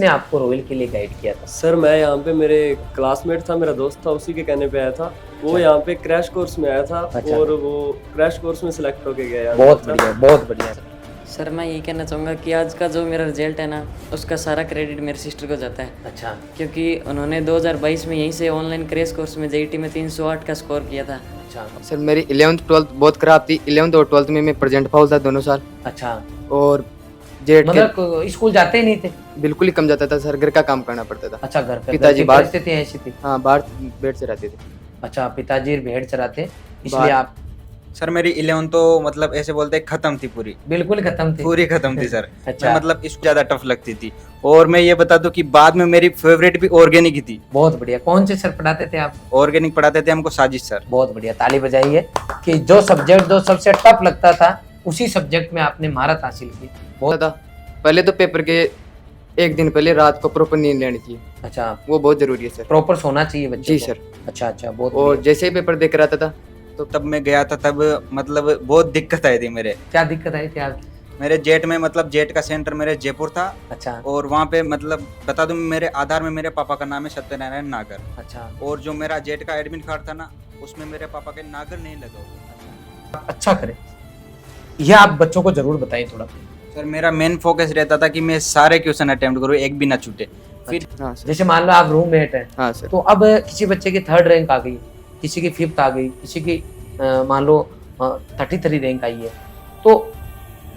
ने आपको रोयल के लिए गाइड किया था? सर मैं यहाँ पे मेरे क्लासमेट था, मेरा दोस्त था, उसी के कहने पे आया था। वो यहाँ पे क्रैश कोर्स में आया था अच्छा। और वो क्रैश कोर्स में सिलेक्ट होके गया यहाँ बहुत पे। बढ़िया, बहुत बढ़िया। सर मैं ये कहना चाहूँगा कि आज का जो मेरा रिजल्ट है ना, उसका सारा क्रेडिट मेरी सिस्टर को जाता है, अच्छा क्योंकि उन्होंने 2022 में यहीं से ऑनलाइन क्रैश कोर्स में जेईटी में 308 का स्कोर किया था। अच्छा सर मेरी 11th 12th बहुत खराब थी। 11th और 12th में मैं प्रेजेंट फाउल था दोनों साल। अच्छा, और जेट के मतलब स्कूल जाते ही नहीं थे? बिल्कुल ही कम जाता था सर, घर का काम करना पड़ता था। अच्छा, घर पे पिताजी बाहर- परिस्थिति ऐसी थी? हाँ, बाहर बेड से रहते थे। अच्छा, पिताजी भेड़ चराते इसलिए बाहर- आप सर मेरी 11 तो मतलब ऐसे बोलते हैं खत्म थी, बिल्कुल खत्म थे? पूरी खत्म थी सर। अच्छा। मैं मतलब इसको ज्यादा टफ लगती थी। और मैं ये बता दूं कि बाद में मेरी फेवरेट भी ऑर्गेनिक ही थी। बहुत बढ़िया। कौन से सर पढ़ाते थे आप? ऑर्गेनिक पढ़ाते थे हमको साजिश सर। बहुत बढ़िया, ताली बजाइए कि जो सब्जेक्ट जो सबसे टफ लगता था उसी सब्जेक्ट में आपने महारत हासिल की। बहुत था। पहले तो पेपर के एक दिन पहले रात को प्रॉपर नींद लेनी चाहिए, अच्छा, वो बहुत जरूरी है सर। प्रॉपर सोना चाहिए बच्चे जी को। सर। अच्छा अच्छा, बहुत और बढ़िया। जैसे ही पेपर दे कर आता था तो तब मैं गया था, तब मतलब बहुत दिक्कत आई थी मेरे क्या दिक्कत आई थी आपकी? मेरे जेट में। मतलब जेट का सेंटर मेरे जयपुर था। अच्छा और वहाँ पे मतलब बता दूं, मेरे आधार में मेरे पापा का नाम है सत्यनारायण नागर। अच्छा और जो मेरा जेट का एडमिट कार्ड था ना, उसमें मेरे पापा के नागर नहीं लगा हुआ। अच्छा करें, यह आप बच्चों को जरूर बताएं थोड़ा। सर मेरा मेन फोकस रहता था कि मैं सारे क्वेश्चन अटेम्प्ट करूँ, एक भी ना छूटे। फिर हाँ सर। जैसे मान लो आप रूममेट हैं, हाँ सर। तो अब किसी बच्चे की 3rd रैंक आ गई, किसी की 5th आ गई, किसी की मान लो 33 रैंक आई है, तो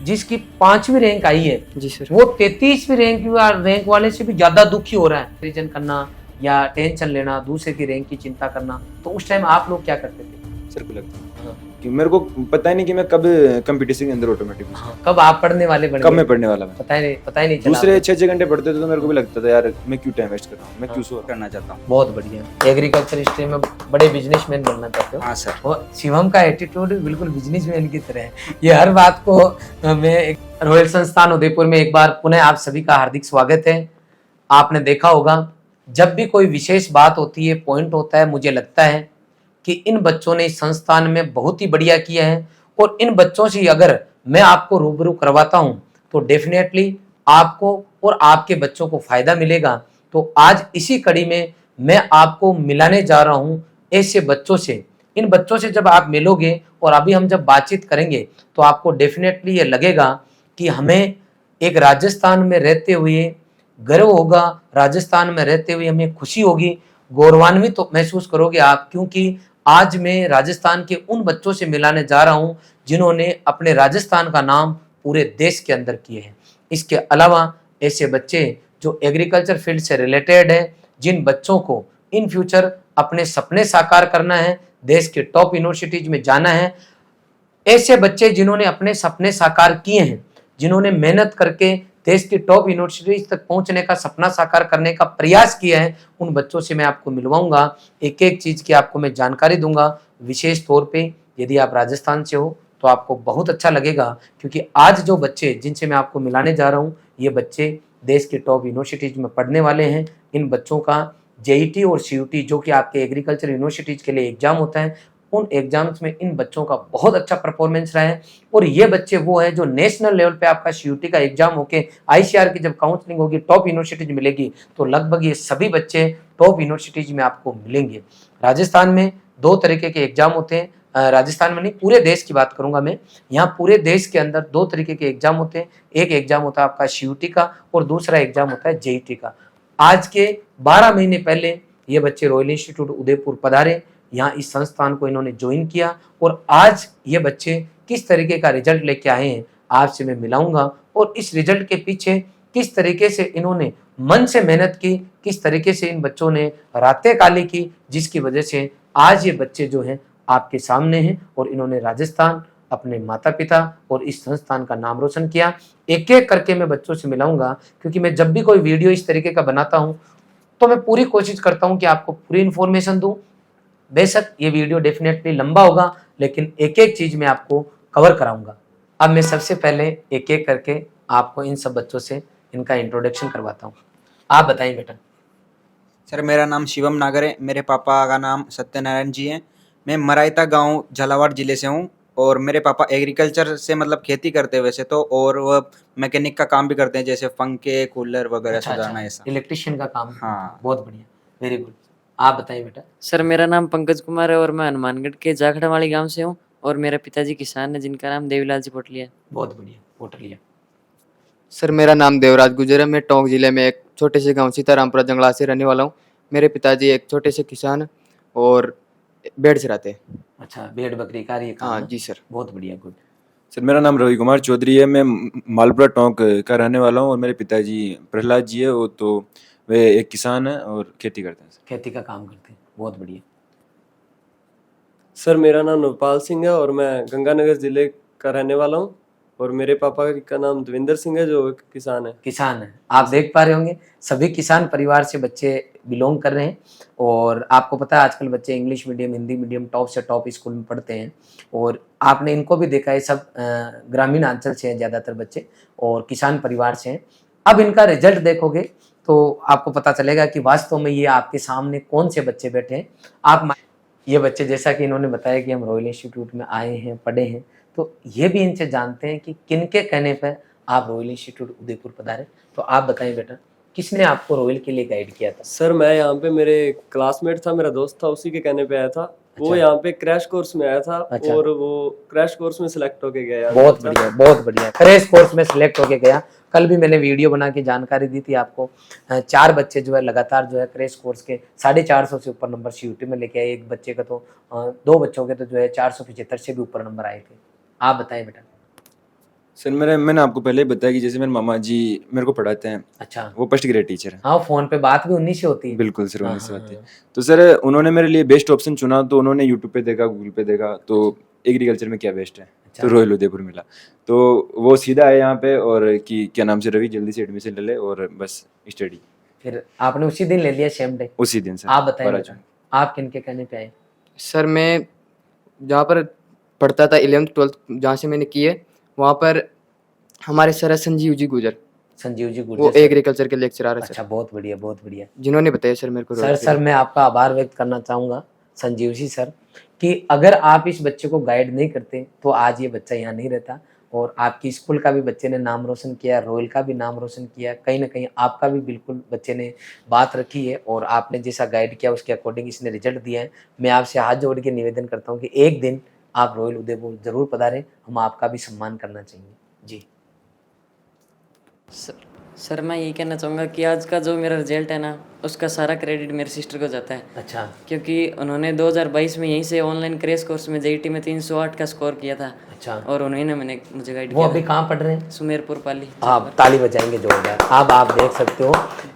जिसकी 5वीं रैंक आई है जी सर। वो 33वीं रैंक वाले से भी ज्यादा दुखी हो रहा है। रिविजन करना या टेंशन लेना, दूसरे की रैंक की चिंता करना, तो उस टाइम आप लोग क्या करते थे? सर को लगता है हाँ। कि मेरे को पता ही नहीं कि मैं कब कंपटीशन के अंदर ऑटोमेटिक कब आप पढ़ने वाले बन कब गए? मैं पढ़ने वाला मैं पता ही नहीं चला। दूसरे 6 घंटे पढ़ते थे तो मेरे को भी लगता था यार मैं क्यों टाइम वेस्ट कर रहा हूँ, मैं क्यों सो रहा हूँ। करना चाहता हूँ। बहुत बढ़िया। एग्रीकल्चर स्ट्रीम में बड़े बिजनेसमैन बनना चाहते हो? हाँ सर। और शिवम का एटीट्यूड बिल्कुल बिजनेसमैन की तरह है। ये हर बात को मैं रॉयल संस्थान उदयपुर में एक बार पुनः आप सभी का हार्दिक स्वागत है। आपने देखा होगा जब भी कोई विशेष बात होती है, पॉइंट होता है, मुझे लगता है कि इन बच्चों ने इस संस्थान में बहुत ही बढ़िया किया है। और इन बच्चों से अगर मैं आपको रूबरू करवाता हूं तो डेफिनेटली आपको और आपके बच्चों को फायदा मिलेगा। तो आज इसी कड़ी में मैं आपको मिलाने जा रहा हूं ऐसे बच्चों से। इन बच्चों से जब आप मिलोगे और अभी हम जब बातचीत करेंगे तो आपको डेफिनेटली ये लगेगा कि हमें एक राजस्थान में रहते हुए गर्व होगा, राजस्थान में रहते हुए हमें खुशी होगी, गौरवान्वित तो महसूस करोगे आप, क्योंकि आज मैं राजस्थान के उन बच्चों से मिलाने जा रहा हूं जिन्होंने अपने राजस्थान का नाम पूरे देश के अंदर किए हैं। इसके अलावा ऐसे बच्चे जो एग्रीकल्चर फील्ड से रिलेटेड है, जिन बच्चों को इन फ्यूचर अपने सपने साकार करना है, देश के टॉप यूनिवर्सिटीज में जाना है, ऐसे बच्चे जिन्होंने अपने सपने साकार किए हैं, जिन्होंने मेहनत करके देश की टॉप यूनिवर्सिटीज तक पहुंचने का सपना साकार करने का प्रयास किया है, उन बच्चों से मैं आपको मिलवाऊंगा। एक एक चीज की आपको मैं जानकारी दूंगा। विशेष तौर पे यदि आप राजस्थान से हो तो आपको बहुत अच्छा लगेगा, क्योंकि आज जो बच्चे जिनसे मैं आपको मिलाने जा रहा हूँ, ये बच्चे देश के टॉप यूनिवर्सिटीज में पढ़ने वाले हैं। इन बच्चों का जेईटी और सीयूटी जो कि आपके एग्रीकल्चर यूनिवर्सिटीज के लिए एग्जाम होता है, उन एग्जाम्स में इन बच्चों का बहुत अच्छा परफॉर्मेंस रहा है। और ये बच्चे वो हैं जो नेशनल लेवल पे आपका सीयूटी का एग्जाम होके आईसीआर की जब काउंसलिंग होगी, टॉप यूनिवर्सिटीज मिलेगी, तो लगभग ये सभी बच्चे टॉप यूनिवर्सिटीज में आपको मिलेंगे। राजस्थान में 2 तरीके के एग्जाम होते हैं। राजस्थान में नहीं, पूरे देश की बात करूंगा मैं। यहाँ पूरे देश के अंदर 2 तरीके के एग्जाम होते हैं। एक एग्जाम होता है आपका सीयूटी का और दूसरा एग्जाम होता है जेईटी का। आज के 12 महीने पहले ये बच्चे रॉयल इंस्टीट्यूट उदयपुर पधारे, यहाँ इस संस्थान को इन्होंने ज्वाइन किया और आज ये बच्चे किस तरीके का रिजल्ट लेके आए हैं आपसे मैं मिलाऊंगा। और इस रिजल्ट के पीछे किस तरीके से इन्होंने मन से मेहनत की, किस तरीके से इन बच्चों ने रातें काली की, जिसकी वजह से आज ये बच्चे जो हैं आपके सामने हैं और इन्होंने राजस्थान, अपने माता पिता और इस संस्थान का नाम रोशन किया। एक एक करके मैं बच्चों से मिलाऊंगा, क्योंकि मैं जब भी कोई वीडियो इस तरीके का बनाता हूं तो मैं पूरी कोशिश करता हूं कि आपको पूरी इंफॉर्मेशन दूं। बेशक ये वीडियो डेफिनेटली लंबा होगा, लेकिन एक एक चीज मैं आपको कवर कराऊंगा। अब मैं सबसे पहले एक एक करके आपको इन सब बच्चों से इनका इंट्रोडक्शन करवाता हूँ। आप बताइए बेटा। सर मेरा नाम शिवम नागर है, मेरे पापा का नाम सत्यनारायण जी है। मैं मराइता गांव झालावाड़ जिले से हूँ और मेरे पापा एग्रीकल्चर से मतलब खेती करते हैं वैसे तो, और वो मैकेनिक का काम भी करते हैं, जैसे पंखे कूलर वगैरह सुधारना ऐसा। इलेक्ट्रिशियन का काम। हाँ। बहुत बढ़िया, वेरी गुड। आप बताइए बेटा। सर मेरा नाम पंकज कुमार है और मैं हनुमानगढ़ के जाखड़ावाली गांव से हूँ और मेरे पिताजी किसान हैं जिनका नाम देवीलाल जी पोटलिया है। बहुत बढ़िया, पोटलिया। सर मेरा नाम देवराज गुजर है। मैं टोंक जिले में एक छोटे से गांव सीतारामपुरा जंगला से रहने वाला हूँ। मेरे पिताजी एक छोटे से किसान और भेड़ चराते हैं। अच्छा, भेड़ बकरी का ये काम हाँ है? जी सर। बहुत बढ़िया, गुड। सर मेरा नाम रवि कुमार चौधरी है, मैं मालपुरा टोंक का रहने वाला हूँ, और मेरे पिताजी प्रहलाद जी है, वो तो वे एक किसान है और खेती करते हैं सर। खेती का काम करते हैं, बहुत बढ़िया। सर मेरा नाम नवपाल सिंह है और मैं गंगानगर जिले का रहने वाला हूँ, और मेरे पापा का नाम दविंदर सिंह है जो एक किसान है। किसान है। आप देख पा रहे होंगे सभी किसान परिवार से बच्चे बिलोंग कर रहे हैं। और आपको पता है आजकल बच्चे English medium, Hindi medium, top से टॉप स्कूल में पढ़ते हैं। और आपने इनको भी देखा है, सब ग्रामीण अंचल से हैं ज़्यादातर बच्चे और किसान परिवार से हैं। अब इनका रिजल्ट देखोगे तो आपको पता चलेगा कि वास्तव में ये आपके सामने कौन से बच्चे बैठे हैं। ये बच्चे, जैसा कि इन्होंने बताया कि हम रॉयल इंस्टीट्यूट में आए हैं, पढ़े हैं, तो ये भी इनसे जानते हैं कि किनके कहने पर आप रॉयल इंस्टीट्यूट उदयपुर पधारे। तो आप बताइए बेटा, किसने आपको रॉयल के लिए गाइड किया था? सर मैं यहाँ पे, मेरे क्लासमेट था, मेरा दोस्त था, उसी के कहने पे आया था। वो अच्छा। यहाँ पे क्रैश कोर्स में आया था। अच्छा। और वो क्रैश कोर्स में सिलेक्ट होके गया। बहुत बढ़िया, बहुत बढ़िया। क्रैश कोर्स में सिलेक्ट होके गया। कल भी मैंने वीडियो बना के जानकारी दी थी आपको। 4 बच्चे जो है लगातार जो है क्रैश कोर्स के 450 से ऊपर नंबर सीयूटी में लेके आए। एक बच्चे का तो 2 बच्चों के तो जो है 475 से भी ऊपर नंबर आए थे। आप बताएं बेटा। सर मैंने आपको पहले ही बताया कि जैसे मेरे मामा जी मेरे को पढ़ाते हैं, अच्छा। वो फर्स्ट ग्रेड टीचर है। हाँ, फोन पे बात भी उन्हीं से होती है। बिल्कुल सर, हाँ, उन्हीं से हाँ, बात है। हाँ। तो सर उन्होंने मेरे लिए बेस्ट ऑप्शन चुना, तो उन्होंने यूट्यूब पे देखा, गूगल पे देखा, तो एग्रीकल्चर में क्या बेस्ट है, तो रॉयल उदयपुर मिला। तो वो सीधा आया यहाँ पे और कि क्या नाम से, रवि जल्दी से एडमिशन ले ले और बस स्टडी। फिर आपने उसी दिन ले लिया, सेम डे? उसी दिन सर। आप बताएं 12 बेटा, जून। आप किनके कहने पे आए? सर मैं जहाँ पर पढ़ता था 11th 12th जहाँ से मैंने की है, वहाँ पर हमारे सर है संजीव जी गुजर। संजीव जी वो गुर्जर। एग्रीकल्चर के लेक्चरर है अच्छा, सर, बहुत बढ़िया, बहुत बढ़िया। जिन्होंने बताया सर मेरे को सर सर मैं आपका आभार व्यक्त करना चाहूँगा संजीव जी सर, कि अगर आप इस बच्चे को गाइड नहीं करते तो आज ये बच्चा यहाँ नहीं रहता। और आपकी स्कूल का भी बच्चे ने नाम रोशन किया, रॉयल का भी नाम रोशन किया, कहीं ना कहीं आपका भी बिल्कुल बच्चे ने बात रखी है और आपने जैसा गाइड किया उसके अकॉर्डिंग इसने रिजल्ट दिया है। मैं आपसे हाथ जोड़ के निवेदन करता हूँ कि एक दिन आप रॉयल उदयपुर जरूर पधारें, हम आपका भी सम्मान करना चाहेंगे जी। सर मैं ये कहना चाहूँगा कि आज का जो मेरा रिजल्ट है ना, उसका सारा क्रेडिट मेरे सिस्टर को जाता है। अच्छा। क्योंकि उन्होंने 2022 में यहीं से ऑनलाइन क्रैश कोर्स में जेईटी में 308 का स्कोर किया था। अच्छा। और उन्होंने मुझे गाइड वो किया अभी था। कहाँ पढ़ रहे हैं? सुमेरपुर पाली। आप ताली बजाएंगे जोरदार। अब आप देख सकते हो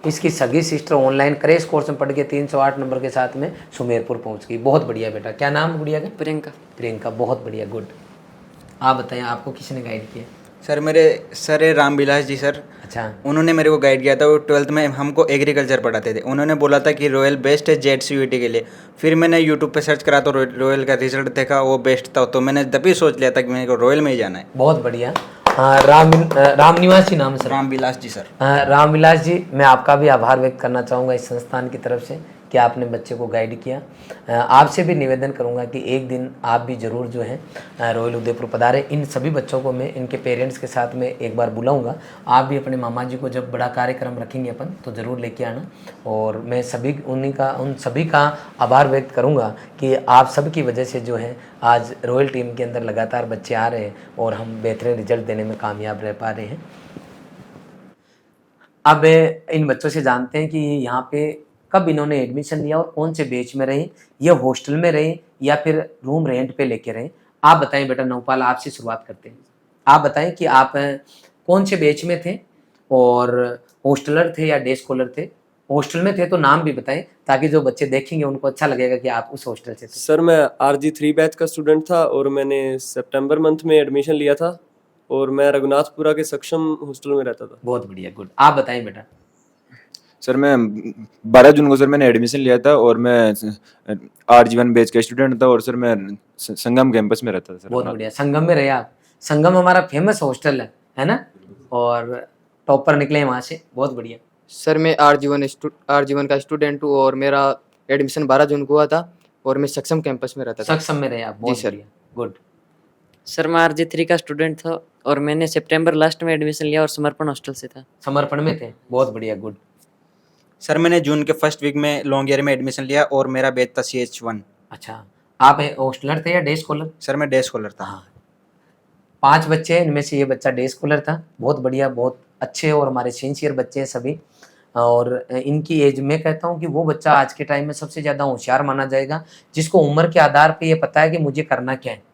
इसकी सगी सिस्टर ऑनलाइन क्रैश कोर्स में पढ़ के 308 नंबर के साथ में सुमेरपुर पहुंच गई। बहुत बढ़िया बेटा। क्या नाम है गुड़िया का? प्रियंका। प्रियंका, बहुत बढ़िया, गुड। आप बताएं, आपको किसने गाइड किया? सर मेरे सर है रामविलास जी सर। अच्छा। उन्होंने मेरे को गाइड किया था। वो 12th में हमको एग्रीकल्चर पढ़ाते थे। उन्होंने बोला था कि रॉयल बेस्ट है JET के लिए। फिर मैंने यूट्यूब पे सर्च करा तो रॉयल का रिजल्ट देखा, वो बेस्ट था, तो मैंने तभी सोच लिया था कि मेरे को रॉयल में ही जाना है। बहुत बढ़िया। रामनिवास जी नाम है सर? रामविलास जी सर। रामविलास जी, मैं आपका भी आभार व्यक्त करना चाहूँगा इस संस्थान की तरफ से कि आपने बच्चे को गाइड किया। आपसे भी निवेदन करूँगा कि एक दिन आप भी ज़रूर जो है रॉयल उदयपुर पधारें। इन सभी बच्चों को मैं इनके पेरेंट्स के साथ में एक बार बुलाऊंगा। आप भी अपने मामा जी को जब बड़ा कार्यक्रम रखेंगे अपन तो ज़रूर लेके आना। और मैं उन सभी का आभार व्यक्त करूँगा कि आप सब की वजह से जो है आज रॉयल टीम के अंदर लगातार बच्चे आ रहे हैं और हम बेहतरीन रिजल्ट देने में कामयाब रह पा रहे हैं। अब इन बच्चों से जानते हैं कि यहाँ पे कब इन्होंने एडमिशन लिया और कौन से बैच में रहे, ये हॉस्टल में रहे या फिर रूम रेंट पे लेके रहे। आप बताएं बेटा। नवपाल, आपसे शुरुआत करते हैं। आप बताएं कि आप कौन से बैच में थे और हॉस्टलर थे या डे स्कॉलर थे? हॉस्टल में थे तो नाम भी बताएं ताकि जो बच्चे देखेंगे उनको अच्छा लगेगा कि आप उस हॉस्टल से थे। सर मैं RG3 बैच का स्टूडेंट था और मैंने सितंबर मंथ में एडमिशन लिया था और मैं रघुनाथपुरा के सक्षम हॉस्टल में रहता था। बहुत बढ़िया, गुड। आप बताएं बेटा। सर मैं 12 जून को सर मैंने एडमिशन लिया था और मैं RG1 बैच का स्टूडेंट था और सर मैं संगम कैंपस में रहता था सर। बहुत बढ़िया। संगम में रहे आप? संगम हमारा फेमस हॉस्टल है ना? और टॉपर निकले वहाँ से। बहुत बढ़िया। सर मैं RG1 का स्टूडेंट हूँ और मेरा एडमिशन 12 जून को हुआ था और मैं सक्षम कैंपस में रहता था। सक्षम में रहे आप? बहुत जी सर। बढ़िया, गुड। सर मैं RG3 का स्टूडेंट था और मैंने सितंबर लास्ट में एडमिशन लिया और समर्पण हॉस्टल से था। समर्पण में थे, बहुत बढ़िया, गुड। सर मैंने जून के फर्स्ट वीक में लॉन्ग ईयर में एडमिशन लिया और मेरा बैच था CH1। अच्छा, आप हॉस्टलर थे या डे स्कॉलर? सर मैं डे स्कॉलर था। हाँ, 5 बच्चे हैं, इनमें से ये बच्चा डे स्कॉलर था, बहुत बढ़िया, बहुत अच्छे और हमारे सिंसियर बच्चे हैं सभी। और इनकी एज में कहता हूँ कि वो बच्चा आज के टाइम में सबसे ज़्यादा होशियार माना जाएगा, जिसको उम्र के आधार पे ये पता है कि मुझे करना क्या है।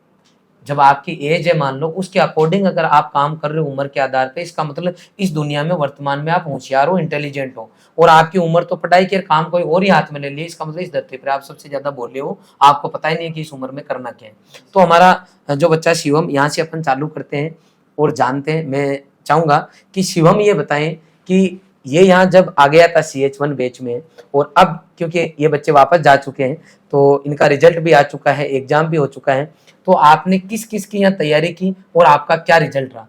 जब आपकी एज है मान लो, उसके अकॉर्डिंग अगर आप काम कर रहे हो उम्र के आधार पे, इसका मतलब इस दुनिया में वर्तमान में आप होशियार हो, इंटेलिजेंट हो। और आपकी उम्र तो पढ़ाई के काम कोई और ही हाथ में ले लिया, इसका मतलब इस धरती पर आप सबसे ज्यादा बोले हो, आपको पता ही नहीं है कि इस उम्र में करना क्या है। तो हमारा जो बच्चा शिवम, यहाँ से अपन चालू करते हैं और जानते हैं। मैं चाहूंगा कि शिवम ये बताएं कि ये यहाँ जब आ गया था CH1 बैच में, और अब क्योंकि ये बच्चे वापस जा चुके हैं तो इनका रिजल्ट भी आ चुका है, एग्जाम भी हो चुका है, तो आपने किस किस की यहाँ तैयारी की और आपका क्या रिजल्ट रहा?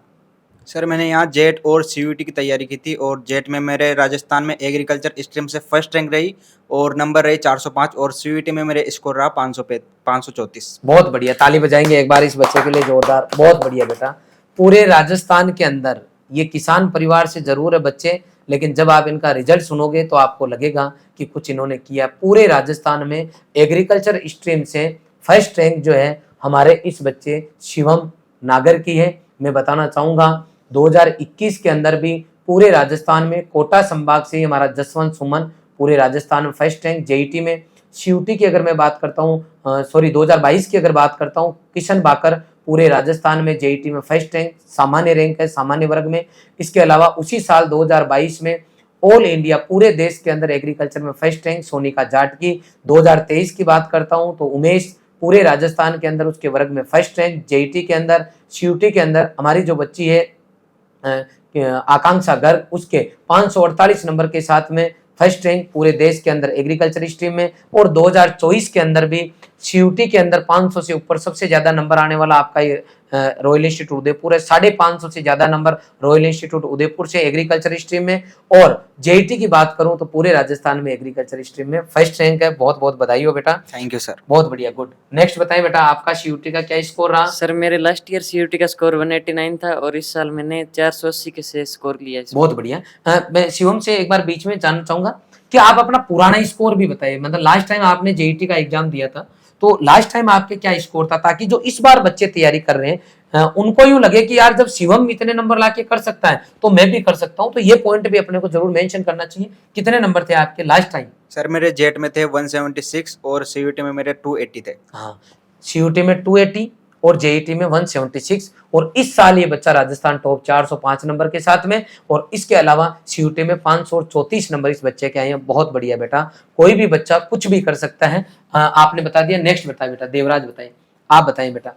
सर मैंने यहाँ जेट और CUET की तैयारी की थी और जेट में मेरे राजस्थान में एग्रीकल्चर स्ट्रीम से फर्स्ट रैंक रही और नंबर रही 405 और CUET में मेरे स्कोर रहा 534। बहुत बढ़िया, ताली बजाएंगे एक बार इस बच्चे के लिए जोरदार, बहुत बढ़िया बेटा। पूरे राजस्थान के अंदर ये किसान परिवार से जरूर है बच्चे, लेकिन जब आप इनका रिजल्ट सुनोगे तो आपको लगेगा कि कुछ इन्होंने किया। पूरे राजस्थान में एग्रीकल्चर स्ट्रीम से फर्स्ट रैंक जो है हमारे इस बच्चे शिवम नागर की है। मैं बताना चाहूंगा 2021 के अंदर भी पूरे राजस्थान में कोटा संभाग से हमारा जसवंत सुमन पूरे राजस्थान में फर्स्ट रैंक। JET में CUET की अगर मैं बात करता हूँ, 2022 की अगर बात करता हूँ, किशन बाकर पूरे राजस्थान में JET में फर्स्ट रैंक, सामान्य रैंक है सामान्य वर्ग में। इसके अलावा उसी साल 2022 में ऑल इंडिया पूरे देश के अंदर एग्रीकल्चर में फर्स्ट रैंक सोनिका जाट की। 2023 की बात करता हूं तो उमेश पूरे राजस्थान के अंदर उसके वर्ग में फर्स्ट रैंक। JET के अंदर, CUET के अंदर हमारी जो बच्ची है आकांक्षा गर्ग, उसके 548 नंबर के साथ में फर्स्ट रैंक पूरे देश के अंदर एग्रीकल्चर स्ट्रीम में। और 2024 के अंदर भी CUET के अंदर 500 से ऊपर सबसे ज्यादा नंबर आने वाला आपका ये रॉयल इंस्टीट्यूट उदयपुर है। 550 से ज्यादा नंबर रॉयल इंस्टीट्यूट उदयपुर से एग्रीकल्चर स्ट्रीम में। और JET की बात करूं तो पूरे राजस्थान में एग्रीकल्चर स्ट्रीम में फर्स्ट रैंक है। बहुत बहुत बधाई हो बेटा, थैंक यू सर। बहुत बढ़िया, गुड। नेक्स्ट बताएं बेटा, आपका CUET का क्या स्कोर रहा? सर मेरे लास्ट ईयर CUET का स्कोर 189 था और इस साल मैंने 480 के से स्कोर लिया है। बहुत बढ़िया। मैं शिवम से एक बार बीच में जानना चाहूंगा कि आप अपना पुराना स्कोर भी बताइए, मतलब लास्ट टाइम आपने JET का एग्जाम दिया था तो लास्ट टाइम आपके क्या स्कोर था, ताकि जो इस बार बच्चे तैयारी कर रहे हैं उनको यूं लगे कि यार जब शिवम इतने नंबर लाके कर सकता है तो मैं भी कर सकता हूं। तो ये पॉइंट भी अपने को जरूर मेंशन करना चाहिए। कितने नंबर थे आपके लास्ट टाइम? सर मेरे जेट में थे 176 और CUET में मेरे 280 थे। हाँ, CUET में 280 और JET में 176। और इस साल ये बच्चा राजस्थान टॉप 405 नंबर के साथ में, और इसके अलावा CUET में 534 नंबर इस बच्चे के आए हैं। बहुत बढ़िया बेटा, कोई भी बच्चा कुछ भी कर सकता है। आपने बता दिया। नेक्स्ट बताए बेटा, देवराज बताइए, आप बताएं बेटा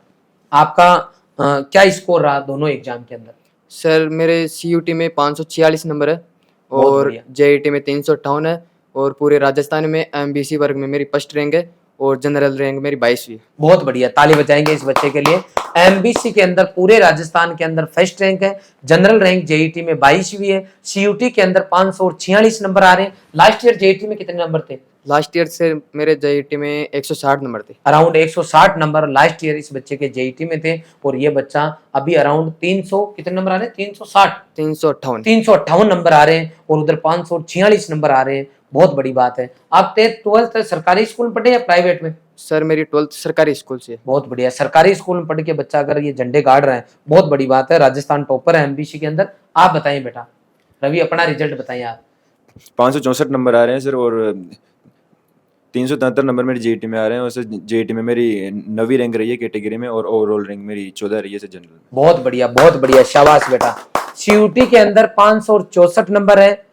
आपका क्या स्कोर रहा दोनों एग्जाम के अंदर? सर मेरे CUET में 546 नंबर है बहुत और बढ़िया। JET में 358 है और पूरे राजस्थान में MBC वर्ग में मेरी फर्स्ट रैंक है और जनरल रैंक मेरी 22वीं है। बहुत बढ़िया, ताली बजाएंगे इस बच्चे के लिए। MBC के अंदर पूरे राजस्थान के अंदर फर्स्ट रैंक है, जनरल रैंक JET में 22वीं है, CUET के अंदर 546 नंबर आ रहे हैं। लास्ट ईयर JET में कितने नंबर थे? लास्ट ईयर से मेरे JET में 160 नंबर थे। अराउंड 160 नंबर लास्ट ईयर इस बच्चे के JET में थे। और ये बच्चा अभी अराउंड 300 कितने नंबर आ रहे हैं? 358 नंबर आ रहे हैं और उधर 546 नंबर आ रहे हैं। बहुत बड़ी बात है। आप 12th सरकारी स्कूल में पढ़े या प्राइवेट में? सर मेरी 12th सरकारी स्कूल से। बहुत बढ़िया, सरकारी स्कूल में पढ़ के बच्चा अगर ये झंडे गाड़ रहा है बहुत बड़ी बात है। राजस्थान टॉपर है MBC के अंदर। आप बताइए बेटा, रवि अपना रिजल्ट बताइए आप। 564 नंबर आ रहे हैं सर और 373 नंबर मेरे JET में आ रहे हैं। और सर JET में मेरी 9वीं रैंक रही है कैटेगरी में और ओवरऑल रैंक मेरी 14 रही है सर जनरल में। बहुत बढ़िया, बहुत बढ़िया, शाबाश बेटा। CUET के अंदर 564 नंबर है।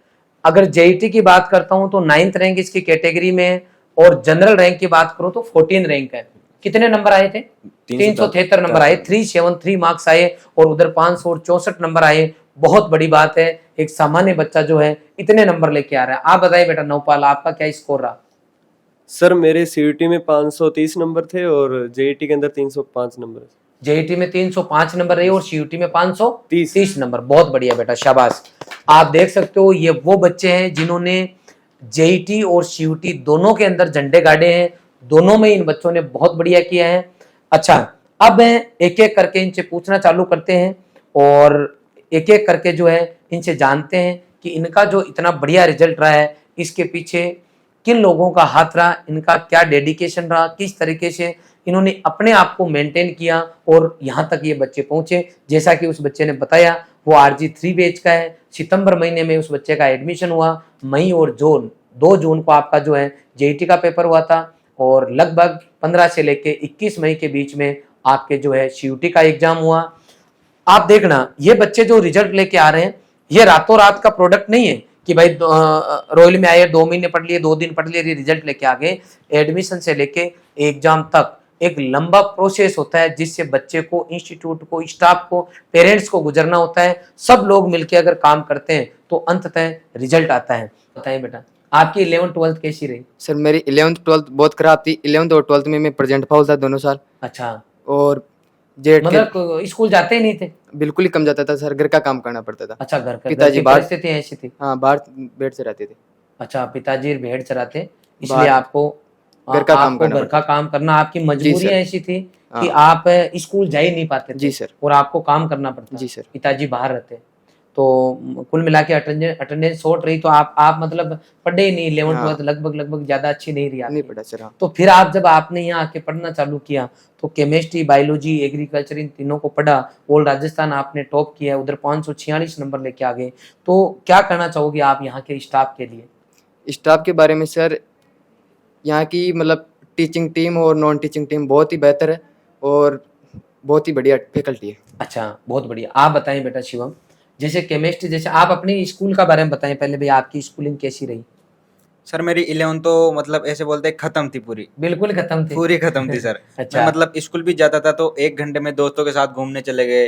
अगर JET की बात करता हूं तो 9th रैंक इसकी कैटेगरी में है और जनरल रैंक की बात करूं तो 14 रैंक है। कितने नंबर आए थे? 373 नंबर आए, 373 मार्क्स आए और उधर 564 नंबर आए। बहुत बड़ी बात है, एक सामान्य बच्चा जो है इतने नंबर लेके आ रहा है। आप बताइए बेटा नवपाल, आपका क्या स्कोर रहा? सर मेरे CUET में 530 नंबर थे और JET के अंदर 305 नंबर। JET में 305 नंबर रहे और CUET में 530 नंबर। बहुत बढ़िया बेटा, शाबाश। आप देख सकते हो ये वो बच्चे हैं जिन्होंने JET और CUET दोनों के अंदर झंडे गाड़े हैं। दोनों में इन बच्चों ने बहुत बढ़िया किया है। अच्छा, अब एक एक करके इनसे पूछना चालू करते हैं और एक एक करके जो है इनसे जानते हैं कि इनका जो इतना बढ़िया रिजल्ट रहा है इसके पीछे किन लोगों का हाथ रहा, इनका क्या डेडिकेशन रहा, किस तरीके से इन्होंने अपने आप को मेंटेन किया और यहाँ तक ये बच्चे पहुंचे। जैसा कि उस बच्चे ने बताया वो RG3 बैच का है। सितंबर महीने में उस बच्चे का एडमिशन हुआ। मई और जून 2 जून को आपका जो है JET का पेपर हुआ था और लगभग 15 से लेके 21 मई के बीच में आपके जो है CUT का एग्जाम हुआ। आप देखना ये बच्चे जो रिजल्ट लेके आ रहे हैं ये रातों रात का प्रोडक्ट नहीं है कि भाई रॉयल में आए 2 महीने पढ़ लिए 2 दिन पढ़ लिए रिजल्ट लेके आ गए। एडमिशन से लेके एग्जाम तक एक लंबा प्रोसेस होता है जिससे बच्चे को, इंस्टीट्यूट को, स्टाफ को, पेरेंट्स को गुजरना होता है। सब लोग मिलकर अगर काम करते हैं तो अंततः रिजल्ट आता है। बताइए बेटा आपकी 11th 12th कैसी रही? सर मेरी 11th 12th बहुत खराब थी। 11th और 12th में मैं प्रेजेंट फाउल था दोनों साल। अच्छा, और जेट के मतलब स्कूल जाते ही नहीं थे? बिल्कुल ही कम जाता था सर, घर का काम करना पड़ता था। अच्छा, घर पिताजी की बाहर- परिस्थिति ऐसी थी? हाँ, बाहर बेड से रहते थे। अच्छा, पिताजी भेड़ चराते इसलिए बाहर- आपको घर का काम आपको करना घर का काम करना, आपकी मजबूरी सर। ऐसी थी कि हाँ। आप स्कूल जा ही नहीं पाते थे जी सर। और आपको काम करना पड़ता। जी सर। पिताजी बाहर रहते तो कुल मिला के अटेंडेंस शॉर्ट रही तो आप मतलब पढ़े ही नहीं। 11th हाँ। 12th लगभग ज्यादा अच्छी नहीं रही नहीं आपकी। पढ़ा सर। हाँ। तो फिर आप जब आपने यहाँ आके पढ़ना चालू किया तो केमिस्ट्री, बायोलॉजी, एग्रीकल्चर इन तीनों को पढ़ा। ऑल राजस्थान आपने टॉप किया, उधर 546 नंबर लेके आ गए। तो क्या कहना चाहोगे आप यहाँ के स्टाफ के लिए? स्टाफ के बारे में सर, यहाँ की मतलब टीचिंग टीम और नॉन टीचिंग टीम बहुत ही बेहतर है और बहुत ही बढ़िया फैकल्टी है। अच्छा, बहुत बढ़िया। आप बताएं बेटा शिवम, जैसे केमिस्ट्री, जैसे आप अपने स्कूल का बारे में बताएं पहले भाई, आपकी स्कूलिंग कैसी रही? सर मेरी 11 तो मतलब ऐसे बोलते हैं खत्म थी पूरी, बिल्कुल खत्म थी? पूरी खत्म थी सर। अच्छा। मैं मतलब स्कूल भी जाता था तो 1 घंटे में दोस्तों के साथ घूमने चले गए,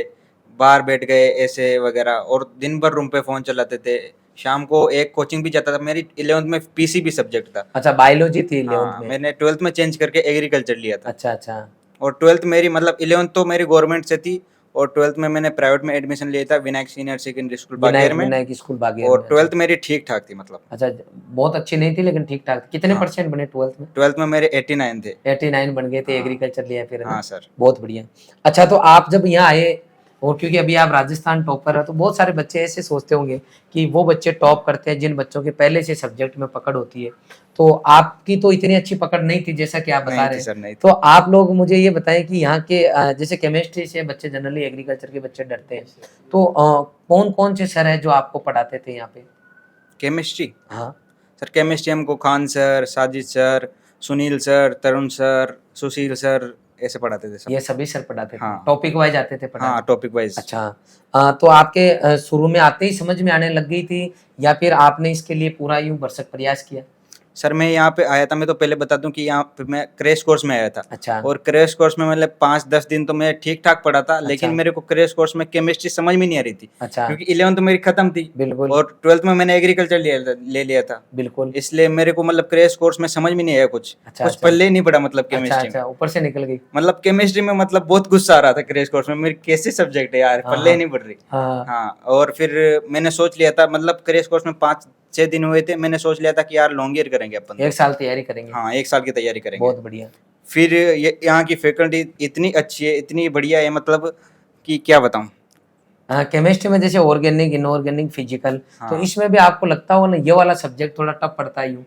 बाहर बैठ गए ऐसे वगैरह, और दिन भर रूम पे फोन चलाते थे। शाम को एक कोचिंग भी जाता था। मेरी 11th में PCB सब्जेक्ट था। अच्छा, बायोलॉजी थी 11th हाँ, में? मैंने 12th में चेंज करके एग्रीकल्चर लिया था। अच्छा अच्छा। और 12th मेरी मतलब 11th तो मेरी गवर्नमेंट से थी और 12th में मैंने प्राइवेट में एडमिशन लिया था, विनायक सीनियर सेकेंडरी स्कूल बागेर में। विनायक स्कूल बागेर और में। 12th मेरी ठीक ठाक थी मतलब। अच्छा, बहुत अच्छी नहीं थी लेकिन ठीक ठाक। कितने हाँ। परसेंट बने 12th में? 12th में मेरे 89 थे। 89 बन गए थे। हाँ। एग्रीकल्चर लिया फिर, है ना? हाँ सर। बहुत बढ़िया। अच्छा, तो आप जब यहाँ आए और क्योंकि अभी आप राजस्थान टॉपर है तो बहुत सारे बच्चे ऐसे सोचते होंगे कि वो बच्चे टॉप करते हैं जिन बच्चों के पहले से सब्जेक्ट में पकड़ होती है। तो आपकी तो इतनी अच्छी पकड़ नहीं थी जैसा कि आप बता नहीं रहे थी सर, हैं। नहीं थी। तो आप लोग मुझे ये बताएं कि यहाँ के जैसे केमिस्ट्री से बच्चे जनरली एग्रीकल्चर के बच्चे डरते हैं, तो कौन कौन से सर है जो आपको पढ़ाते थे यहाँ पे? केमिस्ट्री? हाँ। सर केमिस्ट्री हमको Khan sir, Sajid sir, Sunil sir, Tarun sir, Sushil sir ऐसे पढ़ाते थे सब। ये सभी सर पढ़ाते थे? हाँ। टॉपिक वाइज आते थे पढ़ाने? हाँ, टॉपिक वाइज। अच्छा। तो आपके शुरू में आते ही समझ में आने लग गई थी या फिर आपने इसके लिए पूरा यूं भरसक प्रयास किया? सर मैं यहाँ पे आया था, मैं तो पहले बता दूं कि यहाँ पे मैं क्रैश कोर्स में आया था। अच्छा। और क्रैश कोर्स में मतलब 5-10 दिन तो मैं ठीक ठाक पढ़ा था, लेकिन मेरे को क्रैश कोर्स में केमिस्ट्री समझ में नहीं आ रही थी। अच्छा। क्योंकि 11th तो मेरी खत्म थी। बिल्कुल। और 12th में मैंने एग्रीकल्चर ले लिया था। बिल्कुल। इसलिए मेरे को मतलब क्रैश कोर्स में समझ में नहीं आया कुछ। अच्छा, कुछ अच्छा। पल्ले ही नहीं पड़ा मतलब अच्छा केमिस्ट्री अच्छा, में। ऊपर से निकल गई। मतलब केमिस्ट्री में मतलब बहुत गुस्सा आ रहा था क्रैश कोर्स में, मेरी कैसे सब्जेक्ट है यार, हाँ, पल्ले ही हाँ। नहीं पड़ रही। हाँ। हाँ, और फिर मैंने सोच लिया था, मतलब क्रैश कोर्स में 5-6 दिन हुए थे, मैंने सोच लिया था कि यार लॉन्ग ईयर करेंगे अपन। 1 साल तैयारी करेंगे? हाँ, 1 साल की तैयारी करेंगे। बहुत बढ़िया। फिर ये यहाँ की फैकल्टी इतनी अच्छी है, इतनी बढ़िया है, मतलब कि क्या बताऊँ। हाँ, केमिस्ट्री में जैसे ऑर्गेनिक, इनऑर्गेनिक, फिजिकल, तो हाँ। इसमें भी आपको लगता हो ना ये वाला सब्जेक्ट थोड़ा टफ पड़ता है यूं?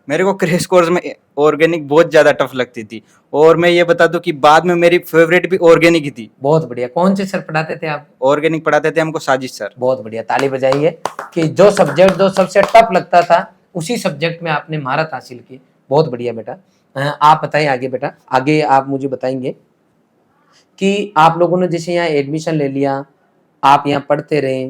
मेरे को क्रैश कोर्स में ऑर्गेनिक बहुत ज़्यादा टफ लगती थी। और मैं ये बता दूं कि बाद में मेरी फेवरेट भी ऑर्गेनिक ही थी। बहुत बढ़िया। कौन से सर पढ़ाते थे आप? ऑर्गेनिक पढ़ाते थे हमको साजिद सर। बहुत बढ़िया, ताली बजाइए कि जो सब्जेक्ट जो सबसे टफ लगता था उसी सब्जेक्ट में आपने महारत हासिल की। बहुत बढ़िया बेटा। आप बताइए आगे बेटा, आगे आप मुझे बताएंगे कि आप लोगों ने जैसे यहाँ एडमिशन ले लिया, आप यहाँ पढ़ते रहे,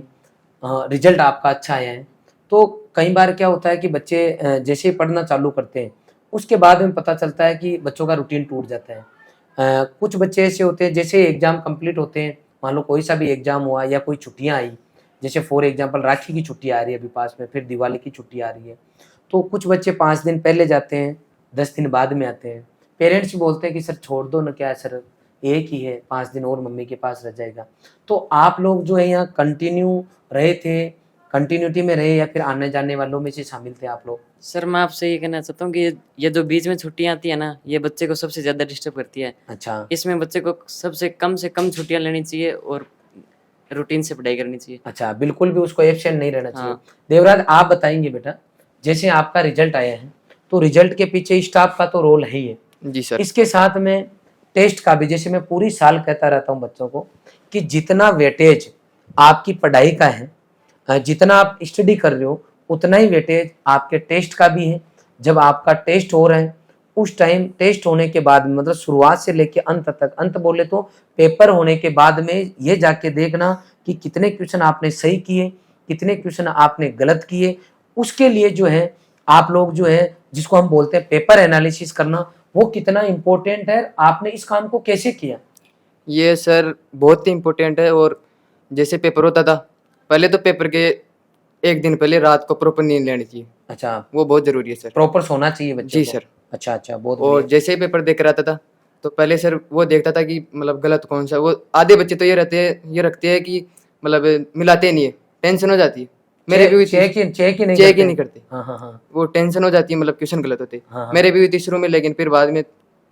रिजल्ट आपका अच्छा आया है, तो कई बार क्या होता है कि बच्चे जैसे ही पढ़ना चालू करते हैं उसके बाद में पता चलता है कि बच्चों का रूटीन टूट जाता है। कुछ बच्चे ऐसे होते हैं जैसे एग्जाम कंप्लीट होते हैं, मान लो कोई सा भी एग्जाम हुआ या कोई छुट्टियां आई, जैसे फॉर एग्जांपल राखी की छुट्टी आ रही है अभी पास में, फिर दिवाली की छुट्टी आ रही है, तो कुछ बच्चे 5 दिन पहले जाते हैं, 10 दिन बाद में आते हैं। पेरेंट्स बोलते हैं कि सर छोड़ दो ना, क्या है सर एक ही है, 5 दिन और मम्मी के पास रह जाएगा। तो आप लोग जो है यहाँ कंटिन्यू रहे थे, कंटिन्यूटी में रहे या फिर आने जाने वालों में से शामिल थे आप लोग? सर मैं आपसे ये कहना चाहता हूँ कि ये जो बीच में छुट्टियां आती है ना, ये बच्चे को सबसे ज़्यादा डिस्टर्ब करती है। अच्छा इसमें बच्चे को सबसे कम से कम छुट्टियां लेनी चाहिए और रूटीन से पढ़ाई करनी चाहिए। अच्छा, बिल्कुल भी उसको एब्सेंट नहीं रहना चाहिए। हाँ। देवराज आप बताएंगे बेटा, जैसे आपका रिजल्ट आया है तो रिजल्ट के पीछे स्टाफ का तो रोल है ही है, जी सर। इसके साथ में टेस्ट का भी, जैसे मैं पूरी साल कहता रहता हूँ बच्चों को कि जितना वेटेज आपकी पढ़ाई का है, जितना आप स्टडी कर रहे हो उतना ही वेटेज आपके टेस्ट का भी है। जब आपका टेस्ट हो रहा है उस टाइम, टेस्ट होने के बाद में, मतलब शुरुआत से लेके अंत तक, अंत बोले तो पेपर होने के बाद में ये जाके देखना कि कितने क्वेश्चन आपने सही किए, कितने क्वेश्चन आपने गलत किए। उसके लिए जो है आप लोग जो है जिसको हम बोलते हैं पेपर एनालिसिस करना, वो कितना इम्पोर्टेंट है। आपने इस काम को कैसे किया? ये सर बहुत ही इम्पोर्टेंट है। और जैसे पेपर होता था, पहले तो पेपर के एक दिन पहले रात को प्रॉपर नींद लेनी चाहिए, अच्छा, वो बहुत जरूरी है सर। प्रॉपर सोना चाहिए बच्चे जी को। सर। अच्छा अच्छा, बहुत और बढ़िया। जैसे ही पेपर देख कर आता था तो पहले सर वो देखता था कि मतलब गलत कौन सा। वो आधे बच्चे तो ये रखते हैं कि मतलब मिलाते नहीं है, टेंशन हो जाती है। मेरे भी हुई थी, चेक ही नहीं चेक ही करते। नहीं करते। हाँ हाँ हाँ वो टेंशन हो जाती है, मतलब क्वेश्चन गलत होते। हाँ, हाँ। मेरे भी हुई थी शुरू में, लेकिन फिर बाद में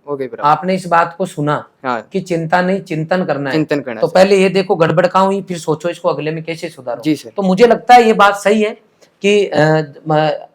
हो गई बराबर। आपने इस बात को सुना हाँ, कि चिंता नहीं, चिंतन करना है। चिंतन करना तो सर। पहले ये देखो गड़बड़ कहाँ हुई, फिर सोचो इसको अगले में कैसे सुधारो। जी सर। तो मुझे लगता है ये बात सही है कि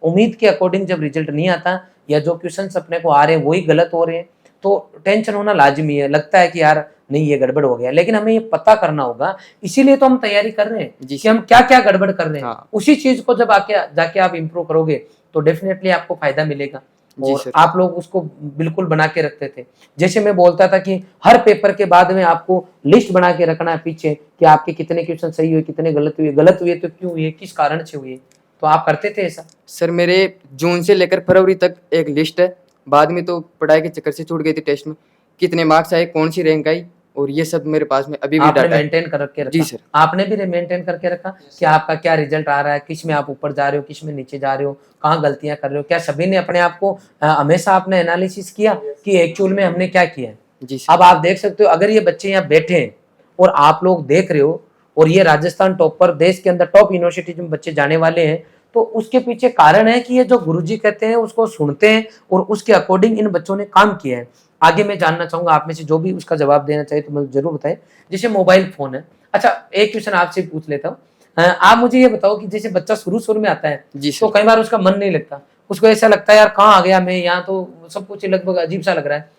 उम्मीद के अकॉर्डिंग जब रिजल्ट नहीं आता या जो क्वेश्चंस अपने को आ रहे हैं वही गलत हो रहे हैं तो टेंशन होना लाजमी है। लगता है कि यार नहीं ये गड़बड़ हो गया, लेकिन हमें ये पता करना होगा। इसीलिए तो हम तैयारी कर रहे हैं जी कि हम क्या क्या गड़बड़ कर रहे हैं। हाँ। उसी चीज को जब आके जाके आप इम्प्रूव करोगे तो डेफिनेटली आपको फायदा मिलेगा। जी और सर। आप लोग उसको बिल्कुल बना के रखते थे। जैसे मैं बोलता था कि हर पेपर के बाद में आपको लिस्ट बना के रखना है पीछे कि आपके कितने क्वेश्चन सही हुए, कितने गलत हुए तो क्यों हुए, किस कारण से हुए। तो आप करते थे ऐसा? सर मेरे जून से लेकर फरवरी तक एक लिस्ट है। बाद में तो पढ़ाई के चक्कर से छूट गई थी। टेस्ट में कितने मार्क्स आए, कौन सी रैंक आई, और ये सब मेरे पास में अभी भी आपने डाटा है। मेंटेन कर रखे रखा? जी सर। आपने भी मेंटेन करके रखा कि आपका क्या रिजल्ट आ रहा है, किस में आप ऊपर जा रहे हो, किस में नीचे जा रहे हो, कहाँ गलतियां कर रहे हो। क्या सभी ने अपने आप को हमेशा आपने एनालिसिस किया कि एक्चुअल में हमने क्या किया है? जी सर। अब आप देख सकते हो, अगर ये बच्चे यहाँ बैठे हैं और आप लोग देख रहे हो और ये राजस्थान टॉपर, देश के अंदर टॉप यूनिवर्सिटी में बच्चे जाने वाले हैं, तो उसके पीछे कारण है कि ये जो गुरुजी कहते हैं उसको सुनते हैं और उसके अकॉर्डिंग इन बच्चों ने काम किया है। आगे मैं जानना चाहूंगा आप में से जो भी उसका जवाब देना चाहिए तो मुझे जरूर बताएं। जैसे मोबाइल फोन है, अच्छा एक क्वेश्चन आपसे पूछ लेता हूँ। आप मुझे ये बताओ कि जैसे बच्चा शुरू में आता है जी तो सर। कई बार उसका मन नहीं लगता, उसको ऐसा लगता है यार कहाँ आ गया मैं, यहाँ तो सब कुछ लगभग अजीब सा लग रहा है।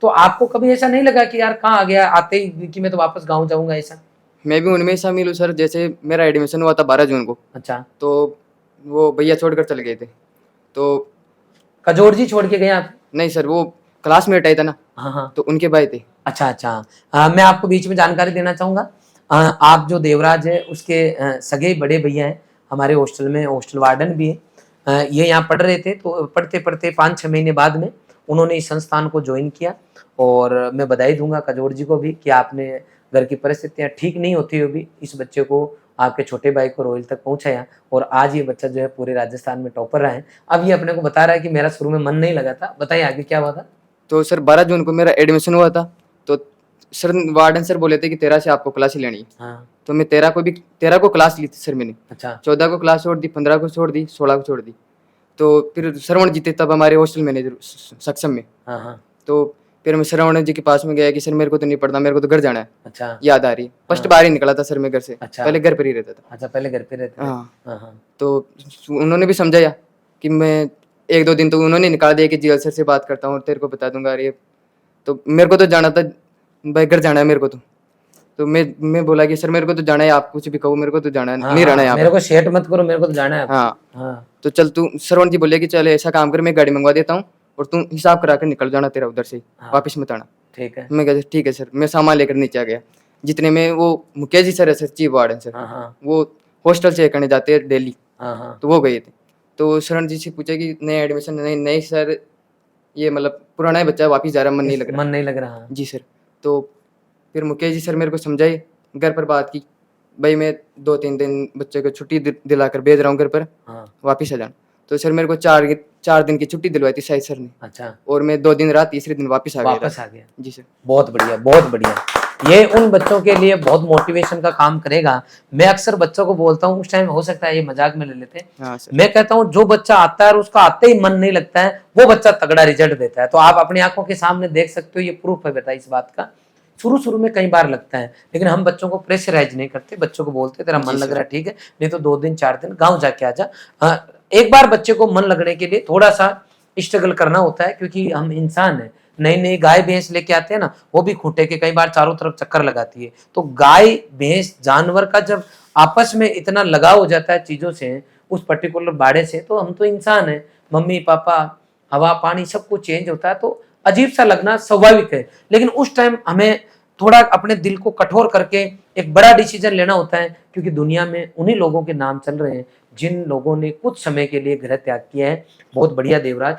तो आपको कभी ऐसा नहीं लगा कि यार कहाँ आ गया आते ही कि मैं तो वापस गाँव जाऊंगा, ऐसा? मैं भी उनमें शामिल हूँ सर। जैसे मेरा एडमिशन हुआ था 12 जून को, अच्छा, तो वो भैया छोड़कर चले गए थे। तो कजोर जी छोड़ के गए आप? नहीं सर, वो क्लासमेट आए थे ना, हाँ हाँ, तो उनके भाई थे। अच्छा अच्छा। मैं आपको बीच में जानकारी देना चाहूंगा। आप जो देवराज है उसके सगे बड़े भैया हैं हमारे हॉस्टल में, हॉस्टल वार्डन भी है। ये यहाँ पढ़ रहे थे तो पढ़ते पढ़ते 5-6 महीने बाद में उन्होंने इस संस्थान को ज्वाइन किया। और मैं बधाई दूंगा कजोर जी को भी कि आपने घर की परिस्थितियाँ ठीक नहीं होती हुई भी इस बच्चे को, आपके छोटे भाई को रॉयल तक पहुंचाया और आज ये बच्चा जो है पूरे राजस्थान में टॉपर रहा है। अब ये अपने को बता रहा है कि मेरा शुरू में मन नहीं लगा था। बताइए आगे क्या हुआ था? तो सर 12 जून को मेरा एडमिशन हुआ था। तो सर वार्डन सर बोले थे कि 13 से आपको क्लास ही लेनी है। हाँ, तो मैं 13 को क्लास ली थी सर मैंने। अच्छा 14 को क्लास छोड़ दी, 15 को छोड़ दी, 16 को छोड़ दी। तो फिर श्रवण जी थे तब हमारे हॉस्टल मैनेजर सक्षम में। हाँ हाँ, तो फिर मैं श्रवण जी के पास में गया कि सर मेरे को तो नहीं पढ़ना, मेरे को तो घर जाना है, अच्छा याद आ रही है। फर्स्ट हाँ। बार ही निकला था सर मैं घर से। अच्छा। पहले घर पर ही रहता था। अच्छा, पहले घर पे रहते थे। हाँ। हाँ हाँ, तो उन्होंने भी समझाया कि मैं 1-2 दिन तो उन्होंने निकाल दिया कि जीएल सर से बात करता हूँ, तेरे को बता दूंगा। अरे तो मेरे को तो जाना था भाई, घर जाना है मेरे को तो मैं बोला कि सर मेरे को तो जाना है, आप कुछ भी कहो, मेरे को तो जाना है, हाँ, नहीं रहना है हाँ, यहाँ मेरे पे। को सेट मत करो, मेरे को तो जाना है। हाँ। हाँ, तो चल तू, श्रवण जी बोले कि चल ऐसा काम कर, मैं गाड़ी मंगवा देता हूँ और तू हिसाब करा कर निकल जाना तेरा उधर से ही, हाँ। वापस मत आना। ठीक है। मैं कहता ठीक है सर। मैं सामान लेकर नीचे आ गया। जितने में वो मुकेश जी सर है सर, चीफ वार्डन सर, हाँ हाँ वो हॉस्टल से करने जाते हैं डेली, हाँ हाँ, तो वो गए थे। तो शरण जी से पूछा कि नए एडमिशन, नहीं सर ये मतलब पुराना ही बच्चा है, वापिस जा रहा, मन नहीं लग रहा। मन नहीं लग रहा। जी सर। तो फिर मुकेश जी सर मेरे को समझाए, घर पर बात की, भाई मैं 2-3 दिन बच्चे को छुट्टी दिलाकर भेज रहा हूँ घर पर, हाँ, वापिस आ जाना। तो सर मेरे को 4 दिन की छुट्टी दिलवाई थी शायद सर ने, अच्छा, और मैं 2 दिन रहा, तीसरे दिन वापस आ गया। वापस आ गया। जी सर। बहुत बढ़िया, बहुत बढ़िया। ये उन बच्चों के लिए बहुत मोटिवेशन का काम करेगा। मैं अक्सर बच्चों को बोलता हूँ, उस टाइम हो सकता है ये मजाक में ले लेते हैं, हाँ सर। मैं कहता हूँ जो बच्चा आता है और उसका आते ही मन नहीं लगता है, वो बच्चा तगड़ा रिजल्ट देता है। तो आप अपनी आंखों के सामने देख सकते हो, ये प्रूफ है बेटा इस बात का। शुरू में कई बार लगता है, लेकिन हम बच्चों को प्रेशराइज नहीं करते, बच्चों को बोलते तेरा मन लग रहा है ठीक है, नहीं तो 2 दिन 4 दिन गाँव जाके आ जा। एक बार बच्चे को मन लगने के लिए थोड़ा सा स्ट्रगल करना होता है, क्योंकि हम इंसान हैं। नई नई गाय भैंस लेके आते हैं ना, वो भी खूंटे के कई बार चारों तरफ चक्कर लगाती है। तो गाय भैंस जानवर का जब आपस में इतना लगाव हो जाता है चीजों से, उस पर्टिकुलर बाड़े से, तो हम तो इंसान है, मम्मी पापा हवा पानी सब कुछ चेंज होता है, तो अजीब सा लगना स्वाभाविक है। लेकिन उस टाइम हमें थोड़ा अपने दिल को कठोर करके एक बड़ा डिसीजन लेना होता है, क्योंकि दुनिया में उन्हीं लोगों के नाम चल रहे हैं जिन लोगों ने कुछ समय के लिए गृह त्याग किया है। बहुत बढ़िया देवराज।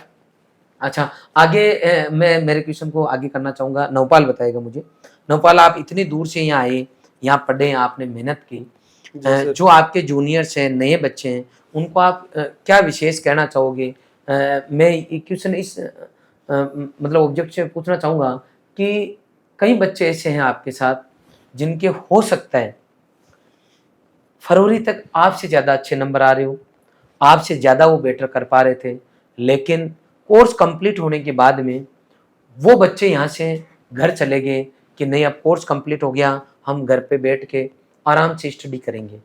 अच्छा, आगे मैं मेरे क्वेश्चन को आगे करना चाहूंगा, नवपाल बताएगा मुझे। नवपाल, आप इतनी दूर से यहाँ आए, यहाँ पढ़े, आपने मेहनत की, जो आपके जूनियर्स हैं, नए बच्चे हैं, उनको आप क्या विशेष कहना चाहोगे? मैं क्वेश्चन इस मतलब ऑब्जेक्ट से पूछना चाहूंगा कि कई बच्चे ऐसे हैं आपके साथ जिनके हो सकता है फरवरी तक आपसे ज़्यादा अच्छे नंबर आ रहे हो, आपसे ज़्यादा वो बेटर कर पा रहे थे, लेकिन कोर्स कंप्लीट होने के बाद में वो बच्चे यहाँ से घर चले गए कि नहीं अब कोर्स कंप्लीट हो गया, हम घर पे बैठ के आराम से स्टडी करेंगे।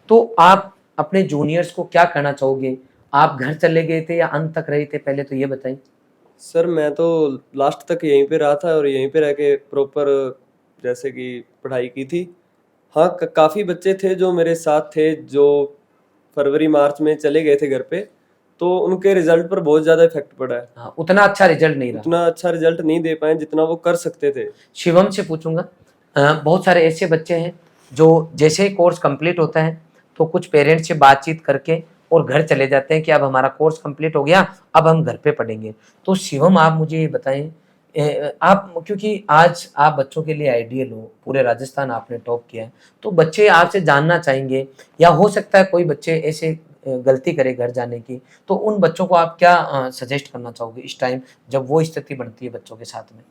तो आप अपने जूनियर्स को क्या कहना चाहोगे? आप घर चले गए थे या अंत तक रहे थे, पहले तो ये बताइए। सर मैं तो लास्ट तक यहीं पे रहा था और यहीं पे रह के प्रॉपर जैसे कि पढ़ाई की थी। हाँ, काफ़ी बच्चे थे जो मेरे साथ थे, जो फरवरी मार्च में चले गए थे घर पे, तो उनके रिजल्ट पर बहुत ज़्यादा इफेक्ट पड़ा है। हाँ, उतना अच्छा रिजल्ट नहीं रहा, उतना अच्छा रिजल्ट नहीं दे पाए जितना वो कर सकते थे। शिवम से पूछूंगा। बहुत सारे ऐसे बच्चे हैं जो जैसे ही कोर्स कंप्लीट होता है तो कुछ पेरेंट्स से बातचीत करके और घर चले जाते हैं कि अब हमारा कोर्स कंप्लीट हो गया, अब हम घर पे पढ़ेंगे। तो शिवम, आप मुझे ये बताएं, आप क्योंकि आज आप बच्चों के लिए आइडियल हो, पूरे राजस्थान आपने टॉप किया है, तो बच्चे आपसे जानना चाहेंगे, या हो सकता है कोई बच्चे ऐसे गलती करे घर जाने की, तो उन बच्चों को आप क्या सजेस्ट करना चाहोगे इस टाइम जब वो स्थिति बनती है बच्चों के साथ में?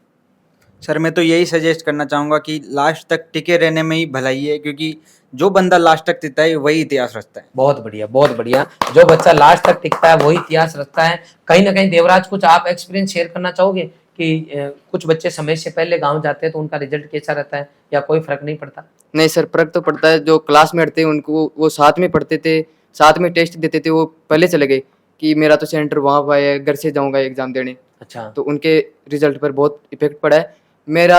सर मैं तो यही सजेस्ट करना चाहूँगा कि लास्ट तक टिके रहने में ही भलाई है, क्योंकि जो बंदा लास्ट तक टिकता है वही इतिहास रचता है। बहुत बढ़िया, बहुत बढ़िया। जो बच्चा लास्ट तक टिकता है वही इतिहास रचता है। कहीं ना कहीं देवराज, कुछ आप एक्सपीरियंस शेयर करना चाहोगे कि कुछ बच्चे समय से पहले गांव जाते हैं तो उनका रिजल्ट कैसा रहता है, या कोई फर्क नहीं पड़ता? नहीं सर, फर्क तो पड़ता है। जो क्लासमेट थे उनको, वो साथ में पढ़ते थे, साथ में टेस्ट देते थे, वो पहले चले गए कि मेरा तो सेंटर वहाँ पर है, घर से जाऊँगा एग्ज़ाम देने। अच्छा, तो उनके रिजल्ट पर बहुत इफेक्ट पड़ा है। मेरा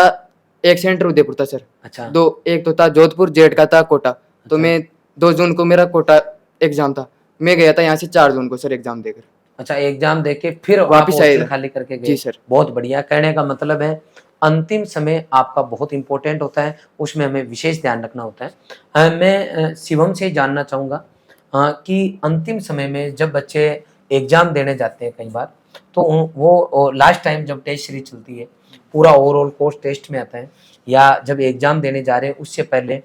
एक सेंटर उदयपुर था सर, अच्छा, एक तो था जोधपुर, जेठ का था कोटा। तो मैं 2 जून को मेरा कोटा एग्जाम था, मैं गया था यहाँ से 4 जून को सर एग्जाम देकर। अच्छा, एग्जाम देके फिर वापिस आप आए हॉस्टल थे। खाली करके गए? जी सर। बहुत बढ़िया। कहने का मतलब है अंतिम समय आपका बहुत इंपॉर्टेंट होता है, उसमें हमें विशेष ध्यान रखना होता है। मैं शिवम से जानना चाहूँगा कि अंतिम समय में जब बच्चे एग्जाम देने जाते हैं कई बार, तो वो लास्ट टाइम जब टेस्ट सीरीज चलती है, पूरा ओवरऑल कोर्स टेस्ट में आता है, या जब एग्जाम देने जा रहे हैं उससे पहले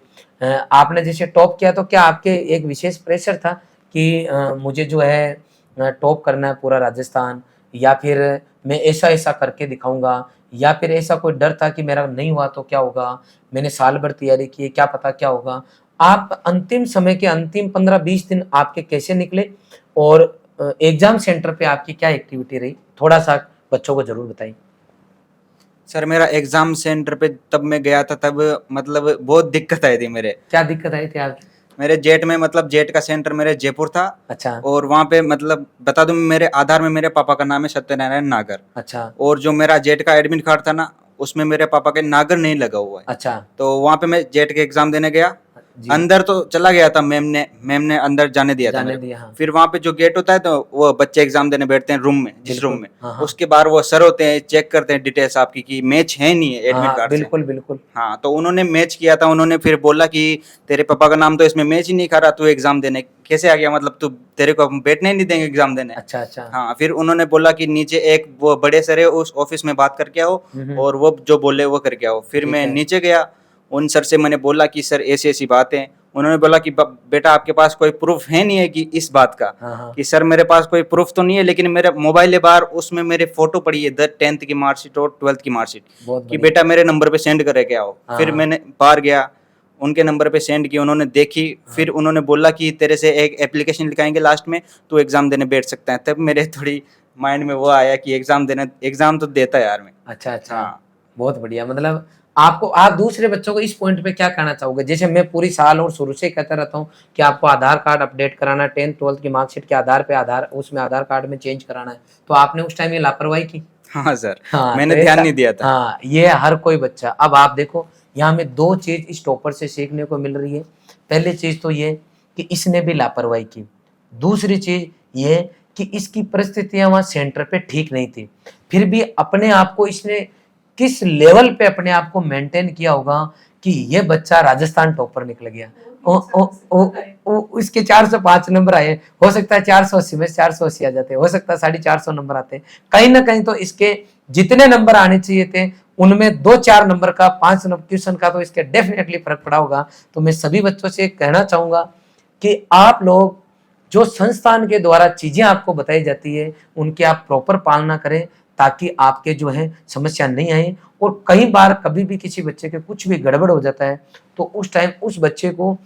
आपने जैसे टॉप किया, तो क्या आपके एक विशेष प्रेशर था कि मुझे जो है टॉप करना है पूरा राजस्थान, या फिर मैं ऐसा ऐसा करके दिखाऊंगा, या फिर ऐसा कोई डर था कि मेरा नहीं हुआ तो क्या होगा, मैंने साल भर तैयारी की है, क्या पता क्या होगा? आप अंतिम समय के अंतिम 15-20 दिन आपके कैसे निकले, और एग्जाम सेंटर पे आपकी क्या एक्टिविटी रही, थोड़ा सा बच्चों को जरूर बताइए। सर मेरा एग्ज़ाम सेंटर पे तब मैं गया था, तब मतलब बहुत दिक्कत आई थी मेरे। क्या दिक्कत आई थी आपकी? मेरे जेट में, मतलब जेट का सेंटर मेरे जयपुर था। अच्छा, और वहाँ पे मतलब बता दूं, मेरे आधार में मेरे पापा का नाम है सत्यनारायण नागर। अच्छा, और जो मेरा जेट का एडमिट कार्ड था ना, उसमें मेरे पापा के नागर नहीं लगा हुआ है। अच्छा तो वहाँ पे मैं जेट के एग्जाम देने गया, जी, अंदर तो चला गया था, मैम ने अंदर जाने दिया था जाने मेरे को। दिया, हाँ, फिर वहाँ पे जो गेट होता है, तो वो बच्चे एग्जाम देने बैठते हैं रूम में, जिस बिल्कुल, रूम में, हाँ, हाँ, उसके बाद वो सर होते हैं, चेक करते हैं डिटेल्स आपकी कि मैच है नहीं है एडमिट हाँ, कार्ड से। बिल्कुल बिल्कुल, हाँ, तो उन्होंने मैच किया था। उन्होंने फिर बोला कि तेरे पापा का नाम तो इसमें मैच ही नहीं खा रहा, तू एग्जाम देने कैसे आ गया, मतलब तू, तेरे को हम बैठने ही नहीं देंगे एग्जाम देने। अच्छा अच्छा, हाँ, फिर उन्होंने बोला कि नीचे एक वो बड़े सर है, उस ऑफिस में बात करके आओ, और वो जो बोले वो करके आओ। फिर ठीक मैं है। नीचे गया, उन सर से मैंने बोला कि सर ऐसी ऐसी बात है। उन्होंने बोला कि बेटा आपके पास कोई प्रूफ है नहीं है कि इस बात का, हाँ हाँ कि सर मेरे पास कोई प्रूफ तो नहीं है, लेकिन मेरा मोबाइल है बाहर, उसमें मेरे फोटो पड़ी है 10th की मार्कशीट और 12th की मार्कशीट, बहुत कि बढ़िया। बेटा मेरे नंबर पे सेंड करके आओ। हाँ, फिर हाँ। मैंने बाहर गया, उनके नंबर पे सेंड की, उन्होंने देखी, फिर उन्होंने बोला कि तेरे से एक एप्लीकेशन लिखाएंगे लास्ट में, तू एग्जाम देने बैठ सकता है। तब मेरे थोड़ी माइंड में वो आया कि एग्जाम तो देता है यार मैं। अच्छा अच्छा हाँ। बहुत बढ़िया। मतलब आपको, आप दूसरे बच्चों को इस पॉइंट पे क्या कहना चाहोगे? जैसे मैं पूरी साल और शुरू से कहता रहता हूँ कि आपको आधार कार्ड अपडेट कराना, 10th 12th की मार्कशीट के आधार पे उसमें आधार कार्ड में चेंज कराना है, तो आपने उस टाइम ये लापरवाही की। हाँ सर, हाँ, मैंने तो ध्यान ऐसा- नहीं दिया था। हाँ, ये हर कोई बच्चा। अब आप देखो यहाँ में दो चीज इस टॉपर से सीखने को मिल रही है। पहली चीज तो ये कि इसने भी लापरवाही की, दूसरी चीज ये कि इसकी परिस्थितियां वहां सेंटर पे ठीक नहीं थी, फिर भी अपने आप को इसने किस लेवल पे अपने आप को मेंटेन किया होगा कि ये बच्चा राजस्थान टॉपर निकल गया। उसके 405 नंबर आए, हो सकता है 480 में 480 आ जाते, हो सकता है 450 नंबर आते। कहीं ना कहीं तो इसके जितने नंबर आने चाहिए थे उनमें 2-4 नंबर का, 5 नंबर ट्यूशन का तो इसके डेफिनेटली फर्क पड़ा होगा। तो मैं सभी बच्चों से कहना चाहूंगा कि आप लोग जो संस्थान के द्वारा चीजें आपको बताई जाती है उनकी आप प्रॉपर पालना करें, ताकि आपके जो है समस्या नहीं आए। और कई बार कभी भी किसी बच्चे के कुछ भी गड़बड़ हो जाता है तो उस टाइम उस बच्चे को,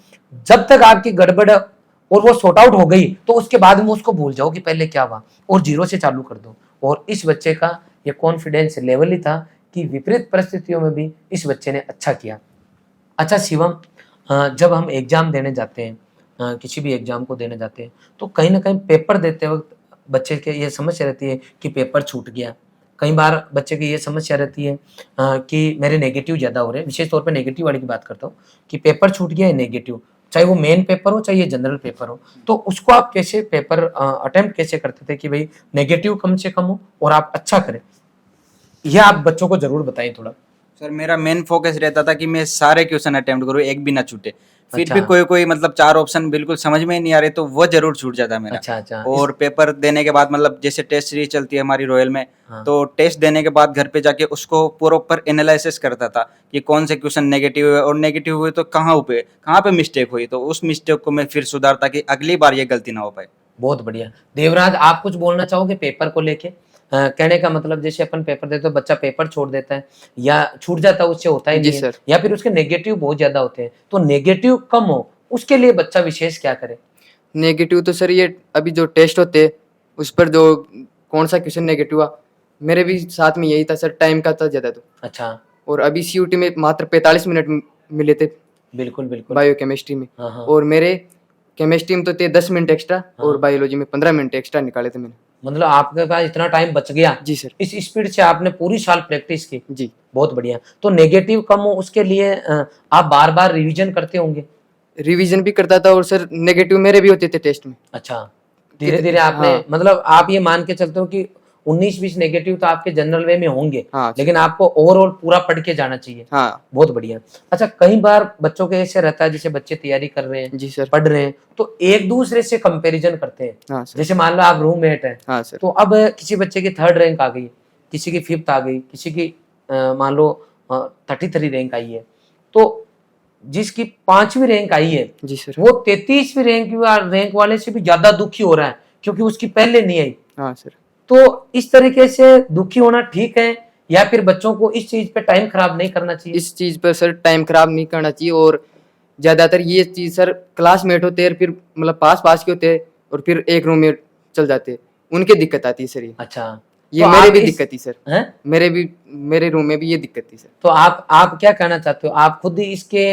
जब तक आपकी गड़बड़ और वो सॉर्ट आउट हो गई तो उसके बाद में उसको भूल जाओ कि पहले क्या हुआ, और जीरो से चालू कर दो। और इस बच्चे का ये कॉन्फिडेंस लेवल ही था कि विपरीत परिस्थितियों में भी इस बच्चे ने अच्छा किया। अच्छा शिवम, जब हम एग्जाम देने जाते हैं, किसी भी एग्जाम को देने जाते हैं, तो कहीं ना कहीं पेपर देते वक्त बच्चे के ये समस्या रहती है कि पेपर छूट गया। कई बार बच्चे की ये समस्या रहती है कि मेरे नेगेटिव ज़्यादा हो रहे हैं, विशेष तौर पे नेगेटिव वाली की बात करता हूँ कि पेपर छूट गया है नेगेटिव, चाहे वो मेन पेपर हो चाहे ये जनरल पेपर हो। तो उसको आप कैसे पेपर अटेम्प्ट कैसे करते थे कि भाई नेगेटिव कम से कम हो और आप अच्छा करें? यह आप बच्चों को जरूर बताएं थोड़ा। सर मेरा मेन फोकस रहता था कि मैं सारे क्वेश्चन अटेम्प्ट करूँ, एक भी ना छूटे। फिर अच्छा। भी कोई मतलब 4 ऑप्शन बिल्कुल समझ में ही नहीं आ रहे तो वो जरूर छूट जाता मेरा। अच्छा अच्छा और पेपर देने के बाद मतलब जैसे टेस्ट सीरीज चलती है हमारी रॉयल में, हाँ। तो टेस्ट देने के बाद घर पे जाके उसको प्रॉपर एनालिसिस करता था कि कौन से क्वेश्चन नेगेटिव हुए, और नेगेटिव हुए तो कहाँ पे मिस्टेक हुई, तो उस मिस्टेक को मैं फिर सुधारता कि अगली बार ये गलती ना हो पाए। बहुत बढ़िया। देवराज, आप कुछ बोलना चाहोगे पेपर को लेके? कहने का मतलब जैसे अपन पेपर देते तो बच्चा पेपर छोड़ देता है या छूट जाता है, उससे होता ही जी नहीं है, सर। या फिर उसके नेगेटिव बहुत ज्यादा होते हैं, तो नेगेटिव कम हो उसके लिए बच्चा विशेष क्या करे? नेगेटिव तो सर ये अभी जो टेस्ट होते हैं उस पर जो कौन सा क्वेश्चन नेगेटिव हुआ, मेरे भी साथ में यही था सर, टाइम का था ज़्यादा तो। अच्छा। और अभी सीयूटी में मात्र 45 मिनट मिले थे बिल्कुल बिल्कुल। बायोकेमिस्ट्री में, हाँ हाँ। और मेरे केमिस्ट्री में तो थे 10 मिनट एक्स्ट्रा, और हाँ। बायोलॉजी में 15 मिनट एक्स्ट्रा निकाले थे मैंने। मतलब आपके पास इतना टाइम बच गया। जी सर। इस स्पीड से आपने पूरी साल प्रैक्टिस की। जी। बहुत बढ़िया। तो नेगेटिव कम हो उसके लिए आप बार बार रिवीजन करते होंगे? रिवीजन भी करता था, और सर नेगेटिव मेरे भी होते थे टेस्ट में। अच्छा, धीरे धीरे आपने, हाँ। मतलब आप ये मान के चलते हो कि 19-20 नेगेटिव तो आपके जनरल वे में होंगे, हाँ सर। लेकिन आपको ओवरऑल पूरा पढ़ के जाना चाहिए। हाँ। बहुत बढ़िया। अच्छा, कई बार बच्चों के ऐसे रहता है, जैसे बच्चे तैयारी कर रहे हैं, जी सर। पढ़ रहे हैं, तो एक दूसरे से कंपैरिजन करते हैं। हाँ सर। जैसे मान लो आप रूममेट हैं, हाँ सर। तो अब किसी बच्चे की 3rd रैंक आ गई, किसी की 5th आ गई, किसी की मान लो 33 रैंक आई है, तो जिसकी 5वीं रैंक आई है जी सर। वो 33वीं रैंक वाले से भी ज्यादा दुखी हो रहा है क्योंकि उसकी पहले नहीं आई। हाँ सर। तो इस तरीके से दुखी होना ठीक है, या फिर बच्चों को इस चीज पे टाइम खराब नहीं करना चाहिए? इस चीज़ पर सर टाइम खराब नहीं करना चाहिए, और ज़्यादातर ये चीज़ सर क्लासमेट होते हैं, फिर मतलब पास के होते हैं और फिर एक रूम में चल जाते हैं, उनकी दिक्कत आती है सर। अच्छा, ये तो मेरे आप भी इस- दिक्कत थी सर, हैं? मेरे रूम में भी ये दिक्कत थी सर। तो आप क्या कहना चाहते हो? आप खुद ही इसके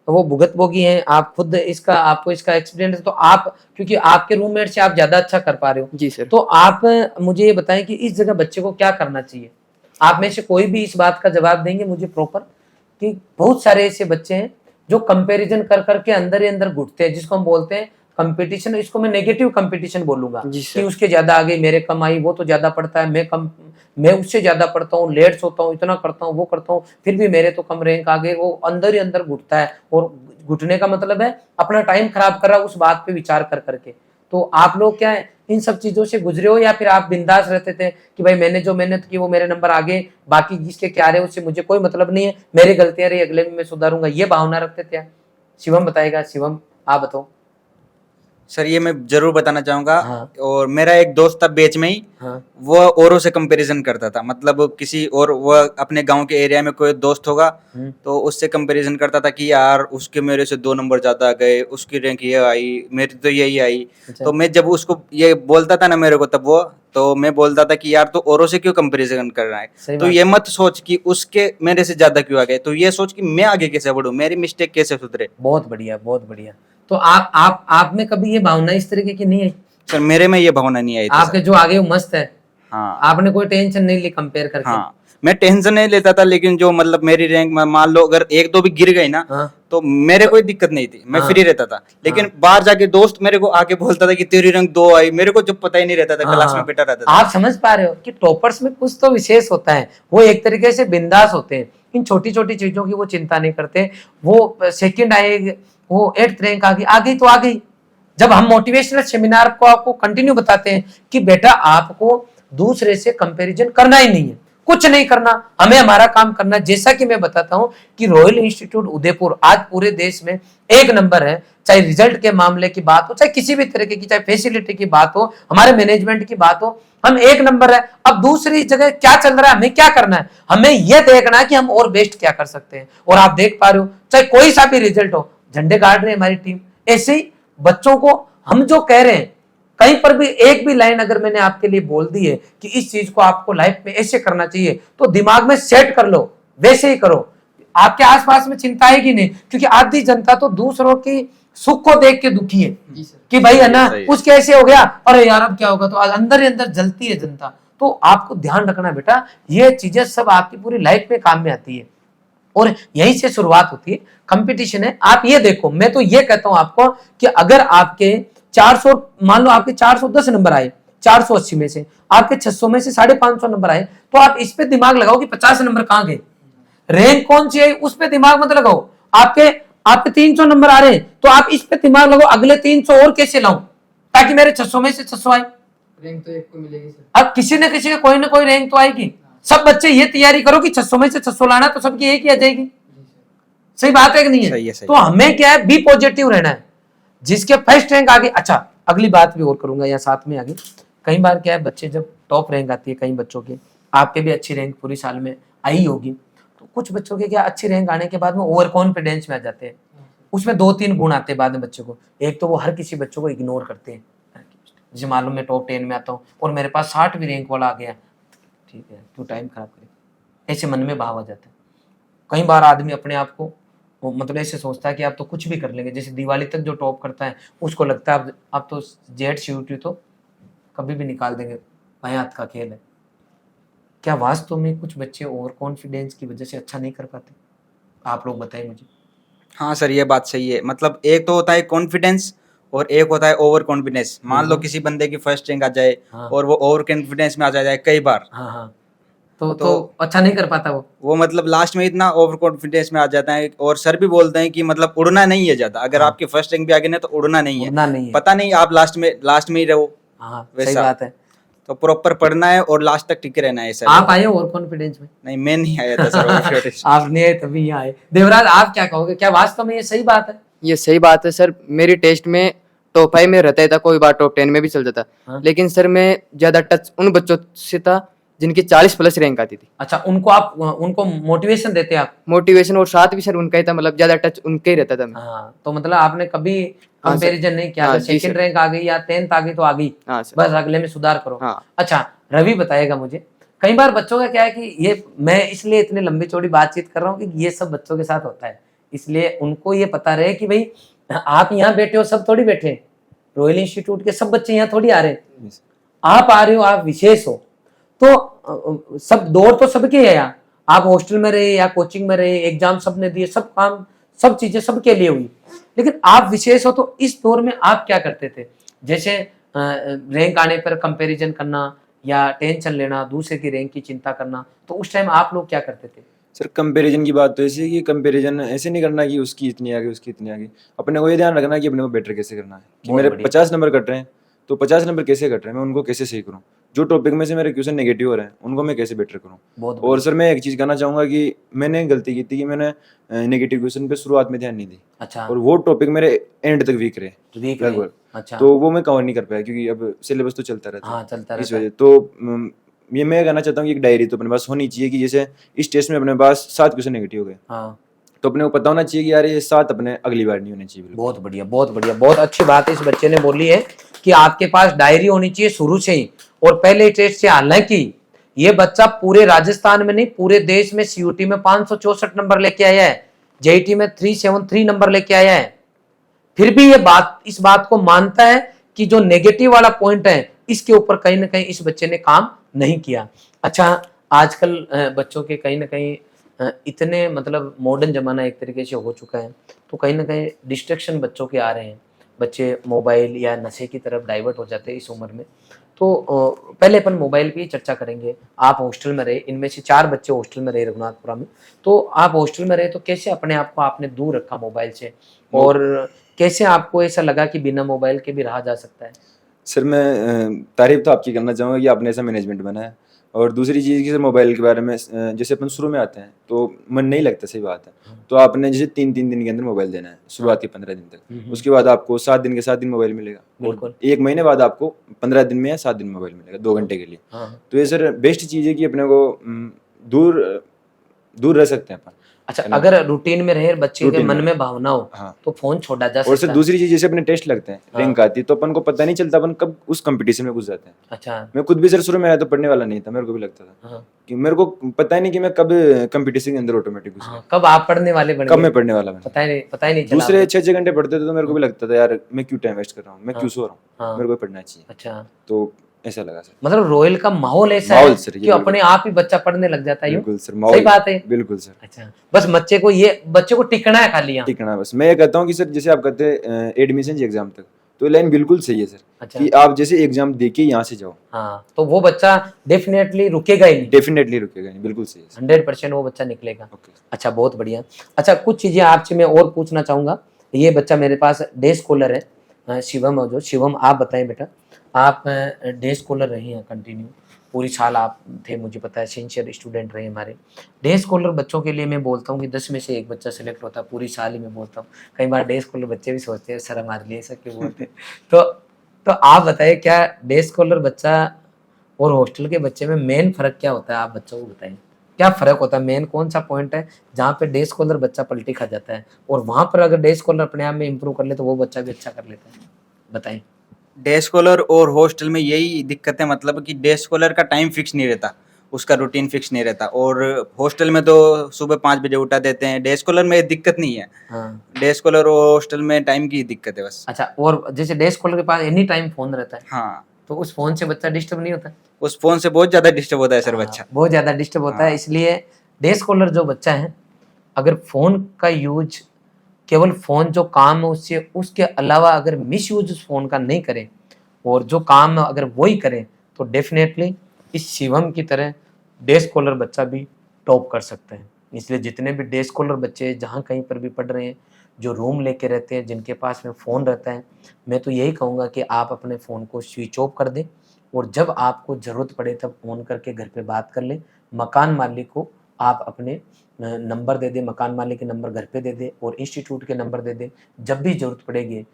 वो भुगतभोगी हैं, आप खुद इसका, आपको इसका एक्सपीरियंस है, तो आप, क्योंकि आपके रूममेट से आप ज्यादा अच्छा कर पा रहे हो, जी सर। तो आप मुझे ये बताएं कि इस जगह बच्चे को क्या करना चाहिए? आप में से कोई भी इस बात का जवाब देंगे मुझे प्रॉपर, कि बहुत सारे ऐसे बच्चे हैं जो कंपैरिजन कर करके अंदर ही अंदर घुटते हैं, जिसको हम बोलते हैं कंपटीशन। इसको मैं नेगेटिव कंपटीशन बोलूंगा जी कि सर। उसके ज्यादा आ गई, मेरे कम आई, वो तो ज्यादा पढ़ता है, मैं उससे ज्यादा पढ़ता हूँ, लेट सोता हूँ, इतना करता हूँ, वो करता हूँ, फिर भी मेरे तो कम रैंक आ गए। वो अंदर ही अंदर घुटता है, और घुटने का मतलब है अपना टाइम खराब कर रहा है उस बात पे विचार कर करके। तो आप लोग क्या है इन सब चीजों से गुजरे हो, या फिर आप बिंदास रहते थे कि भाई मैंने जो मेहनत की वो मेरे नंबर आगे, बाकी जिसके क्या रहे उससे मुझे कोई मतलब नहीं है, मेरी गलतियां रही अगले में मैं सुधारूंगा, ये भावना रखते थे? शिवम बताएगा। शिवम। आप बताओ। सर ये मैं जरूर बताना चाहूंगा। हाँ। और मेरा एक दोस्त था बेच में ही, हाँ वो औरों से कंपैरिजन करता था, मतलब किसी और वो अपने गांव के एरिया में कोई दोस्त होगा तो उससे कंपैरिजन करता था कि यार उसके मेरे से 2 नंबर ज्यादा आ गए, उसकी रैंक ये आई, मेरी तो यही आई। अच्छा। तो मैं जब उसको ये बोलता था ना मेरे को, तब वो तो मैं बोलता था कि यार तो औरों से क्यों कंपैरिजन कर रहा सही है, तो बात। ये मत सोच कि उसके मेरे से ज्यादा क्यों आ गए, तो ये सोच कि मैं आगे कैसे बढ़ूं, मेरी मिस्टेक कैसे सुधरे। बहुत बढ़िया, बहुत बढ़िया। तो आप में कभी ये भावना इस तरीके की नहीं आई? सर मेरे में ये भावना नहीं आई थी आपके सर। जो आगे वो मस्त है, हाँ आपने कोई टेंशन नहीं ली कंपेयर करके? हाँ, मैं टेंशन नहीं लेता था, लेकिन जो मतलब मेरी रैंक में मान लो अगर एक दो भी गिर गई ना, हाँ तो मेरे कोई दिक्कत नहीं थी, मैं हाँ। फ्री रहता था। लेकिन हाँ। बाहर जाके दोस्त मेरे को आके बोलता था कि तेरी रैंक 2 आई, मेरे को जब पता ही नहीं रहता था, क्लास में हाँ, बैठा रहता था। आप समझ पा रहे हो कि टॉपर्स में कुछ तो विशेष होता है, वो एक तरीके से बिंदास होते हैं, इन छोटी छोटी चीजों की वो चिंता नहीं करते। वो सेकंड आए, वो 8th रैंक आ गई तो आ गई। जब हम मोटिवेशनल सेमिनार को आपको कंटिन्यू बताते हैं कि बेटा आपको दूसरे से कंपैरिजन करना ही नहीं है, कुछ नहीं करना, हमें हमारा काम करना। जैसा कि मैं बताता हूं कि रॉयल इंस्टीट्यूट उदयपुर आज पूरे देश में 1 नंबर है, चाहे रिजल्ट के मामले की बात हो, चाहे किसी भी तरीके की, चाहे फैसिलिटी की बात हो, हमारे मैनेजमेंट की बात हो, हम 1 नंबर है। अब दूसरी जगह क्या चल रहा है, हमें क्या करना है, हमें यह देखना है कि हम और बेस्ट क्या कर सकते हैं। और आप देख पा रहे हो चाहे कोई सा भी रिजल्ट हो, झंडे गाड़ रहे हैं हमारी टीम। ऐसे ही बच्चों को हम जो कह रहे हैं, कहीं पर भी एक भी लाइन अगर मैंने आपके लिए बोल दी है कि इस चीज को आपको लाइफ में ऐसे करना चाहिए, तो दिमाग में सेट कर लो, वैसे ही करो। आपके आसपास में चिंता आएगी नहीं, क्योंकि आधी जनता तो दूसरों की सुख को देख के दुखी है कि भाई है ना, कुछ कैसे हो गया, अरे यार अब क्या होगा, तो अंदर ही अंदर जलती है जनता। तो आपको ध्यान रखना बेटा, ये चीजें सब आपकी पूरी लाइफ में काम में आती है और यहीं से शुरुआत होती है। कंपटीशन है, आप ये देखो, मैं तो ये कहता हूं आपको कि अगर आपके 400, मान लो आपके 410 नंबर आए 480 में से, आपके 600 में से 550 नंबर आए, तो आप इस पे दिमाग लगाओ कि 50 नंबर कहां गए, रैंक कौन सी आई, उस पे दिमाग मत लगाओ। आपके 300 नंबर आ रहे हैं तो आप इस पे दिमाग लगाओ, अगले 300 और कैसे लाऊं ताकि मेरे 600 में से 600 आए। रैंक तो एक को मिलेगी सर। अब किसी न किसी का कोई ना कोई रैंक तो आएगी। सब बच्चे ये तैयारी करो कि 600 में से 600 लाना, तो सबकी एक ही आ जाएगी। सही बात है कि नहीं सही है? है, सही तो हमें क्या है, बी पॉजिटिव रहना है। जिसके फर्स्ट रैंक आ गई, अच्छा अगली बात भी और करूंगा यहाँ साथ में आगे। कई बार क्या है, बच्चे जब टॉप रैंक आती है कई बच्चों की, आपके भी अच्छी रैंक पूरी साल में आई होगी, तो कुछ बच्चों के क्या अच्छी रैंक आने के बाद में ओवर कॉन्फिडेंस में आ जाते हैं। उसमें 2-3 गुण आते हैं बाद में बच्चों को। एक तो वो हर किसी बच्चों को इग्नोर करते हैं। जैसे मालूम मैं टॉप 10 में आता हूँ और मेरे पास 60 भी रैंक वाला आ गया, ठीक है क्यों टाइम खराब करे, ऐसे मन में भाव आ जाता है। कई बार आदमी अपने आप को मतलब ऐसे सोचता है कि आप तो कुछ भी कर लेंगे। जैसे दिवाली तक जो टॉप करता है उसको लगता है आप तो जेट सीयूटी तो कभी भी निकाल देंगे, हयात का खेल है। क्या वास्तव में कुछ बच्चे ओवर कॉन्फिडेंस की वजह से अच्छा नहीं कर पाते? आप लोग बताएं मुझे। हाँ सर ये बात सही है, मतलब एक तो होता है कॉन्फिडेंस और एक होता है ओवर कॉन्फिडेंस। मान लो किसी बंदे की फर्स्ट रैंक आ जाए हाँ। और वो ओवर कॉन्फिडेंस में आ जाए कई बार, हाँ हाँ, तो अच्छा नहीं कर पाता वो। मतलब लास्ट में इतना ओवर कॉन्फिडेंस में आ जाता है। और सर भी बोलते हैं कि मतलब उड़ना नहीं है ज्यादा, अगर आपकी फर्स्ट रैंक भी आ गई ना तो उड़ना नहीं है, उड़ना नहीं है। पता नहीं आप लास्ट में ही रहो। हाँ सही वैसा। बात है। तो प्रॉपर पढ़ना है और लास्ट तक टिके रहना है सर। आप आए ओवर कॉन्फिडेंस में? नहीं मैं नहीं आया था सर overconfidence। आप नहीं आए तभी यहाँ आए। देवराज आप क्या कहोगे, क्या वास्तव में ये सही बात है? ये सही बात है सर। मेरी टेस्ट में टॉप 5 में रहता ही था, कोई बार टॉप 10 में भी चल जाता। हाँ। लेकिन सर मैं ज्यादा टच उन बच्चों से था जिनकी 40+ रैंक आती थी। अच्छा, उनको मोटिवेशन देते आप? मोटिवेशन और साथ भी सर उनका ही था, मतलब ज्यादा टच उनका ही रहता था मैं। हाँ, तो मतलब आपने कभी हाँ, कंपैरिजन नहीं किया? हाँ, अगर जी, सेकंड सर। रैंक आ गई या 10th आ गई तो आ गई, हाँ सर। बस अगले में सुधार करो। हाँ। अच्छा, रवि बताएगा मुझे। कई बार बच्चों का क्या है कि ये मैं इसलिए इतनी लंबी चौड़ी बातचीत कर रहा हूँ कि ये सब बच्चों के साथ होता है, इसलिए उनको ये पता रहे कि भाई आप यहाँ बैठे हो, सब थोड़ी बैठे। रॉयल इंस्टीट्यूट के सब बच्चे यहाँ थोड़ी आ रहे हैं, आप आ रहे हो, आप विशेष हो। तो सब दौड़ तो सबके है यहाँ, आप हॉस्टल में रहे या कोचिंग में रहे, एग्जाम सबने दिए, सब काम सब चीजें सबके लिए हुई, लेकिन आप विशेष हो। तो इस दौर में आप क्या करते थे? जैसे रैंक आने पर कंपैरिजन करना या टेंशन लेना, दूसरे की रैंक की चिंता करना, तो उस टाइम आप लोग क्या करते थे? सर कंपैरिजन की बात तो ऐसी है कि कंपैरिजन ऐसे नहीं करना कि उसकी इतनी आगे उसकी इतनी आगे। अपने को ये ध्यान रखना कि अपने को बेटर कैसे करना है, कि बहुत मेरे बढ़िया। 50 नंबर कट रहे हैं तो 50 नंबर कैसे कट रहे हैं, मैं उनको कैसे सही करूँ। जो टॉपिक में से मेरे क्वेश्चन नेगेटिव हो रहे हैं उनको मैं कैसे बेटर करूँ। बहुत और सर मैं एक चीज़ कहना चाहूँगा कि मैंने गलती की थी कि मैंने नेगेटिव क्वेश्चन पे शुरुआत में ध्यान नहीं दी, अच्छा और वो टॉपिक मेरे एंड तक वीक रहे वीक रहे। लगभग। अच्छा तो वो मैं कवर नहीं कर पाया क्योंकि अब सिलेबस तो चलता रहता हाँ चलता है इस रहता है। वजह। तो ये मैं कहना चाहता हूँ कि एक डायरी तो अपने पास होनी चाहिए कि जैसे इस टेस्ट में अपने पास 7 क्वेश्चन नेगेटिव हो गए, हाँ तो अपने को पता होना चाहिए कि यार ये 7 अपने अगली बार नहीं होने चाहिए। बिल्कुल बहुत बढ़िया बहुत बढ़िया, बहुत अच्छी बात है इस बच्चे ने बोली है कि आपके पास डायरी होनी चाहिए शुरू से ही और पहले टेस्ट से। हालांकि ये बच्चा पूरे राजस्थान में नहीं पूरे देश में सीयूटी में 564 नंबर लेके आया है, जेईटी में 373 नंबर लेके आया है, फिर भी ये बात इस बात को मानता है कि जो नेगेटिव वाला पॉइंट है इसके ऊपर कहीं ना कहीं इस बच्चे ने काम नहीं किया। अच्छा आजकल बच्चों के कहीं ना कहीं इतने मतलब मॉडर्न जमाना एक तरीके से हो चुका है, तो कहीं ना कहीं डिस्ट्रैक्शन बच्चों के आ रहे हैं, बच्चे मोबाइल या नशे की तरफ डाइवर्ट हो जाते हैं इस उम्र में। तो पहले अपन मोबाइल की चर्चा करेंगे। आप हॉस्टल में रहे, इनमें से 4 बच्चे हॉस्टल में रहे रघुनाथपुरा में, तो आप हॉस्टल में रहे तो कैसे अपने आप को आपने दूर रखा मोबाइल से, और कैसे आपको ऐसा लगा कि बिना मोबाइल के भी रहा जा सकता है? सर मैं तारीफ तो आपकी करना चाहूँगा कि आपने ऐसा मैनेजमेंट बनाया। और दूसरी चीज़ की सर मोबाइल के बारे में जैसे अपन शुरू में आते हैं तो मन नहीं लगता, सही बात है, तो आपने जैसे 3-3 दिन के अंदर मोबाइल देना है शुरुआत के 15 दिन तक, उसके बाद आपको 7 दिन के 7 दिन मोबाइल मिलेगा, बिल्कुल। और 1 महीने बाद आपको 15 दिन में या 7 दिन मोबाइल मिलेगा 2 घंटे के लिए। हाँ। तो ये सर बेस्ट चीज़ है कि अपने को दूर रह सकते हैं अपन। अच्छा अगर रूटीन में रहे बच्चे के रूटीन मन में। में भावना हो हाँ। तो फोन छोड़ा जा और सकता सर है। दूसरी चीज जैसे अपने टेस्ट लगते हैं, हाँ। रैंक आती है, तो अपन को पता नहीं चलता अपन कब उस कंपटीशन में घुस जाते हैं। अच्छा मैं खुद भी सर शुरू में आया तो पढ़ने वाला नहीं था, मेरे को भी लगता था हाँ। कि मेरे को पता ही नहीं कि मैं कब कंपटीशन के अंदर ऑटोमेटिक घुस गया, हाँ, कब आप पढ़ने वाले बन कब गए? मैं पढ़ने वाला बना। पता ही नहीं चला दूसरे आपको। 6-6 घंटे पढ़ते थे तो मेरे को भी लगता था यार मैं क्यों टाइम वेस्ट कर रहा हूँ, मैं हाँ। क्यों सो रहा हूँ, हाँ। मेरे को पढ़ना चाहिए। अच्छा तो ऐसा लगा सर। मतलब रॉयल का माहौल ऐसा माहौल है सर, ये कि बिल्कुल। अपने आप ही बच्चा पढ़ने लग जाता है। यूं बिल्कुल सर, सही माहौल बात है। बिल्कुल सर। अच्छा बस बच्चे को टिकना है खाली यहाँ। टिकना बस। मैं ये कहता हूँ कि सर जैसे आप कहते हैं एडमिशन एग्जाम तक, तो ये लाइन बिल्कुल सही है सर, अच्छा। कि आप जैसे एग्जाम दे के यहाँ से जाओ, हाँ तो वो बच्चा डेफिनेटली रुकेगा ही नहीं, डेफिनेटली रुकेगा नहीं, बिल्कुल सही है सर। 100% वो बच्चा निकलेगा। ओके। अच्छा बहुत बढ़िया। अच्छा कुछ चीजें आपसे मैं और पूछना चाहूंगा। ये बच्चा मेरे पास डे स्कॉलर है, शिवम है जो। शिवम आप बताएं बेटा, आप डे स्कॉलर रहे हैं कंटिन्यू, पूरी साल आप थे, मुझे पता है सिंसियर स्टूडेंट रहे हमारे। डे स्कॉलर बच्चों के लिए मैं बोलता हूँ कि 10 में से 1 बच्चा सिलेक्ट होता है पूरी साल ही। मैं बोलता हूँ कई बार डे स्कॉलर बच्चे भी सोचते हैं सर हमारे लिए ऐसा क्यों बोलते हैं। तो आप बताइए क्या डे स्कॉलर बच्चा और हॉस्टल के बच्चे में मेन फर्क क्या होता है? आप बच्चों को बताएं क्या फर्क होता है, मेन कौन सा पॉइंट है जहाँ पे डे स्कॉलर बच्चा पलटी खा जाता है, और वहां पर अगर डे स्कॉलर अपने आप में इंप्रूव कर ले तो वो बच्चा भी अच्छा कर लेता है? बताएं। डे स्कॉलर और हॉस्टल में यही दिक्कत है, मतलब कि डे स्कॉलर का टाइम फिक्स नहीं रहता, उसका रूटीन फिक्स नहीं रहता, और हॉस्टल में तो सुबह 5 बजे उठा देते हैं। डे स्कॉलर में ये दिक्कत नहीं है। हाँ डे स्कॉलर और हॉस्टल में टाइम की दिक्कत है बस। अच्छा, और जैसे डे स्कॉलर के पास एनी टाइम फोन रहता है, हाँ, तो उस फोन से बच्चा डिस्टर्ब नहीं होता? उस फोन से बहुत ज्यादा डिस्टर्ब होता है सर हाँ, बच्चा। बहुत ज्यादा डिस्टर्ब होता है। हाँ। इसलिए डे स्कॉलर जो बच्चा है अगर फोन का यूज केवल फोन जो काम है उससे उसके अलावा अगर मिस यूज उस फोन का नहीं करे और जो काम है अगर वो ही करे तो डेफिनेटली इस शिवम की तरह डे स्कॉलर बच्चा भी टॉप कर सकते हैं। इसलिए जितने भी डे स्कॉलर बच्चे जहाँ कहीं पर भी पढ़ रहे हैं, जो रूम लेके रहते हैं, जिनके पास में फ़ोन रहता है, मैं तो यही कहूँगा कि आप अपने फ़ोन को स्विच ऑफ कर दें और जब आपको ज़रूरत पड़े तब ऑन करके घर पे बात कर लें। मकान मालिक को आप अपने नंबर दे दें, मकान मालिक के नंबर घर पे दे दें और इंस्टीट्यूट के नंबर दे दें। जब भी ज़रूरत पड़ेगी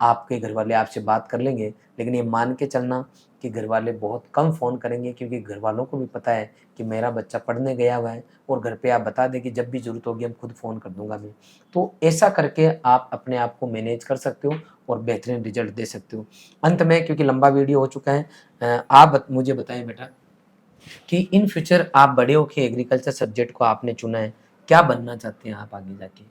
आपके घर वाले आपसे बात कर लेंगे, लेकिन ये मान के चलना कि घर वाले बहुत कम फ़ोन करेंगे, क्योंकि घर वालों को भी पता है कि मेरा बच्चा पढ़ने गया हुआ है, और घर पे आप बता दें कि जब भी ज़रूरत होगी हम खुद फ़ोन कर दूंगा मैं। तो ऐसा करके आप अपने आप को मैनेज कर सकते हो और बेहतरीन रिजल्ट दे सकते हो। अंत में, क्योंकि लंबा वीडियो हो चुका है, आप मुझे बताएं बेटा कि इन फ्यूचर आप बड़े होके एग्रीकल्चर सब्जेक्ट को आपने चुना है, क्या बनना चाहते हैं आप आगे जाके?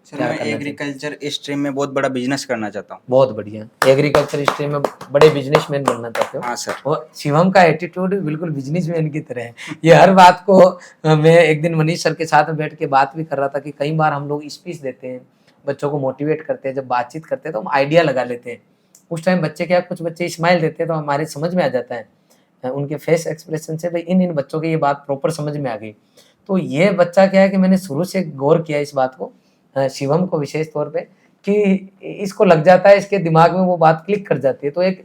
सर क्या मैं करना एग्रीकल्चर स्ट्रीम में बहुत बड़ा बिजनेस करना चाहता हूँ। बहुत बढ़िया, एग्रीकल्चर स्ट्रीम में बड़े बिजनेसमैन बनना चाहते हो। हाँ सर। और शिवम का एटीट्यूड बिल्कुल बिजनेसमैन की तरह है। ये हर बात को मैं एक दिन मनीष सर के साथ में बैठ के बात भी कर रहा था कि कई बार हम लोग स्पीच देते हैं, बच्चों को मोटिवेट करते हैं, जब बातचीत करते हैं तो हम आइडिया लगा लेते हैं। उस टाइम बच्चे क्या, कुछ बच्चे स्माइल देते हैं तो हमारे समझ में आ जाता है उनके फेस एक्सप्रेशन से, भाई इन बच्चों की ये बात प्रॉपर समझ में आ गई। तो ये बच्चा क्या है कि मैंने शुरू से गौर किया इस बात को, शिवम को विशेष तौर पे, कि इसको लग जाता है, इसके दिमाग में वो बात क्लिक कर जाती है। तो एक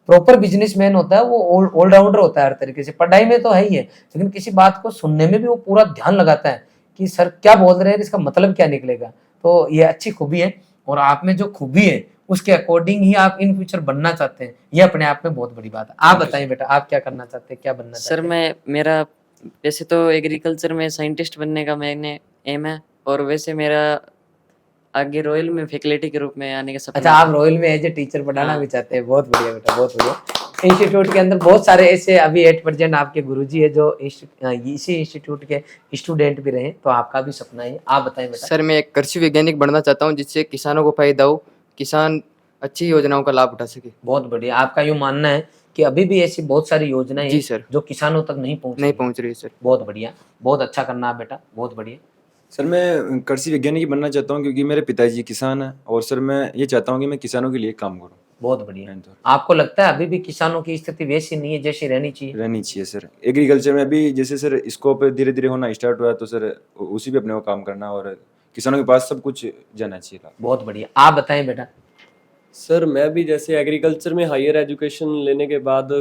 प्रॉपर बिजनेसमैन होता है वो ऑलराउंडर होता है हर तरीके से, पढ़ाई में तो है ही है, लेकिन किसी बात को सुनने में भी वो पूरा ध्यान लगाता है कि सर क्या बोल रहे हैं, इसका मतलब क्या निकलेगा। तो ये अच्छी खूबी है, और आप में जो खूबी है उसके अकॉर्डिंग ही आप इन फ्यूचर बनना चाहते हैं, ये अपने आप में बहुत बड़ी बात है। आप बताएं बेटा, आप क्या करना चाहते हैं, क्या बनना चाहते सर हैं? मैं मेरा वैसे तो एग्रीकल्चर में साइंटिस्ट बनने का मैंने एम है, और वैसे मेरा आगे रॉयल में फैकल्टी के रूप में आने का सपना अच्छा, है। आप रॉयल में एज ए टीचर पढ़ाना हाँ। भी चाहते हैं, बहुत बढ़िया बेटा, बहुत बढ़िया। इंस्टीट्यूट के अंदर बहुत सारे ऐसे अभी एट प्रेजेंट आपके गुरुजी है जो इसी इंस्टीट्यूट के स्टूडेंट भी रहे, तो आपका भी सपना है, आप बताएं बेटा। सर मैं एक कृषि वैज्ञानिक बनना चाहता हूँ जिससे किसानों को फायदा हो, किसान अच्छी योजनाओं का लाभ उठा सके। बहुत बढ़िया, आपका यूँ मानना है कि अभी भी ऐसी बहुत सारी योजनाएं जी हैं सर। जो किसानों तक नहीं पहुंच नहीं रही। पहुँच रही है सर। बहुत बढ़िया, बहुत अच्छा करना है बेटा, बहुत बढ़िया। सर मैं कृषि वैज्ञानिक ही बनना चाहता हूँ क्योंकि मेरे पिताजी किसान हैं, और सर मैं ये चाहता हूँ कि मैं किसानों के लिए काम करूँ। बहुत बढ़िया। मेन तौर आपको लगता है अभी भी किसानों की स्थिति वैसी नहीं है जैसी रहनी चाहिए? रहनी चाहिए सर। एग्रीकल्चर में भी जैसे सर स्कोप धीरे धीरे होना स्टार्ट हुआ है, तो सर उसी पे अपने को काम करना, और किसानों के पास सब कुछ जाना चाहिए। बहुत बढ़िया, आप बताएं बेटा। सर मैं भी जैसे एग्रीकल्चर में हायर एजुकेशन लेने के बाद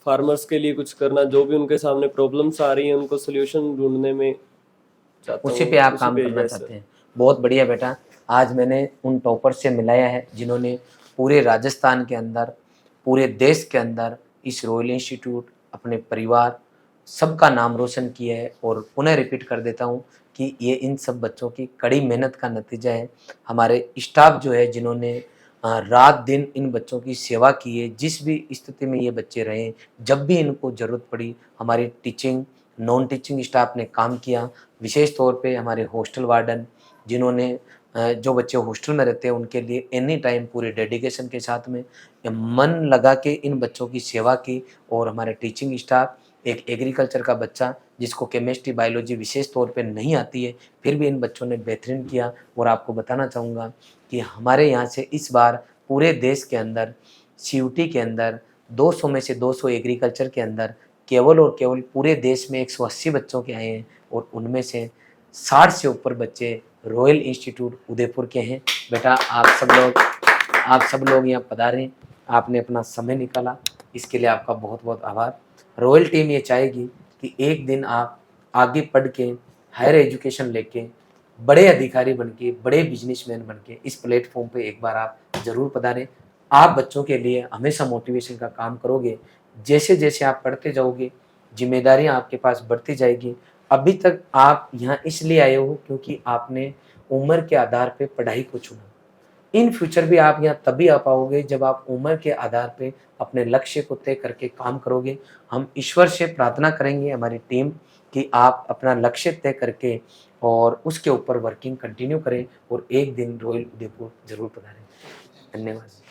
फार्मर्स के लिए कुछ करना, जो भी उनके सामने प्रॉब्लम्स आ रही हैं उनको सोल्यूशन ढूंढने में चाहता उसी हूँ। पे आप उसी काम पे, करना yes, चाहते सर। हैं। बहुत बढ़िया बेटा, आज मैंने उन टॉपर से मिलाया है जिन्होंने पूरे राजस्थान के अंदर, पूरे देश के अंदर इस रॉयल इंस्टीट्यूट, अपने परिवार, सबका नाम रोशन किया है। और पुनः रिपीट कर देता हूँ कि ये इन सब बच्चों की कड़ी मेहनत का नतीजा है। हमारे स्टाफ जो है जिन्होंने रात दिन इन बच्चों की सेवा की है, जिस भी स्थिति में ये बच्चे रहे, जब भी इनको ज़रूरत पड़ी, हमारी टीचिंग नॉन टीचिंग स्टाफ ने काम किया। विशेष तौर पे हमारे हॉस्टल वार्डन जिन्होंने जो बच्चे हॉस्टल में रहते हैं उनके लिए एनी टाइम पूरे डेडिकेशन के साथ में मन लगा के इन बच्चों की सेवा की। और हमारे टीचिंग स्टाफ, एक एग्रीकल्चर का बच्चा जिसको केमिस्ट्री बायोलॉजी विशेष तौर पे नहीं आती है, फिर भी इन बच्चों ने बेहतरीन किया। और आपको बताना चाहूँगा कि हमारे यहाँ से इस बार पूरे देश के अंदर सीयूटी के अंदर 200 में से 200 एग्रीकल्चर के अंदर केवल और केवल पूरे देश में 180 बच्चों के आए हैं, और उनमें से 60 से ऊपर बच्चे रॉयल इंस्टीट्यूट उदयपुर के हैं। बेटा आप सब लोग यहाँ पधारें, आपने अपना समय निकाला, इसके लिए आपका बहुत बहुत आभार। रॉयल टीम ये चाहेगी कि एक दिन आप आगे पढ़ के हायर एजुकेशन लेके बड़े अधिकारी बन के, बड़े बिजनेसमैन बन के इस प्लेटफॉर्म पे एक बार आप ज़रूर पधारें। आप बच्चों के लिए हमेशा मोटिवेशन का काम करोगे। जैसे जैसे आप पढ़ते जाओगे, जिम्मेदारियां आपके पास बढ़ती जाएगी। अभी तक आप यहाँ इसलिए आए हो क्योंकि आपने उम्र के आधार पे पढ़ाई को चुना। इन फ्यूचर भी आप यहाँ तभी आ पाओगे जब आप उम्र के आधार पे अपने लक्ष्य को तय करके काम करोगे। हम ईश्वर से प्रार्थना करेंगे, हमारी टीम, कि आप अपना लक्ष्य तय करके और उसके ऊपर वर्किंग कंटिन्यू करें और एक दिन रॉयल उदयपुर जरूर पधारें। धन्यवाद।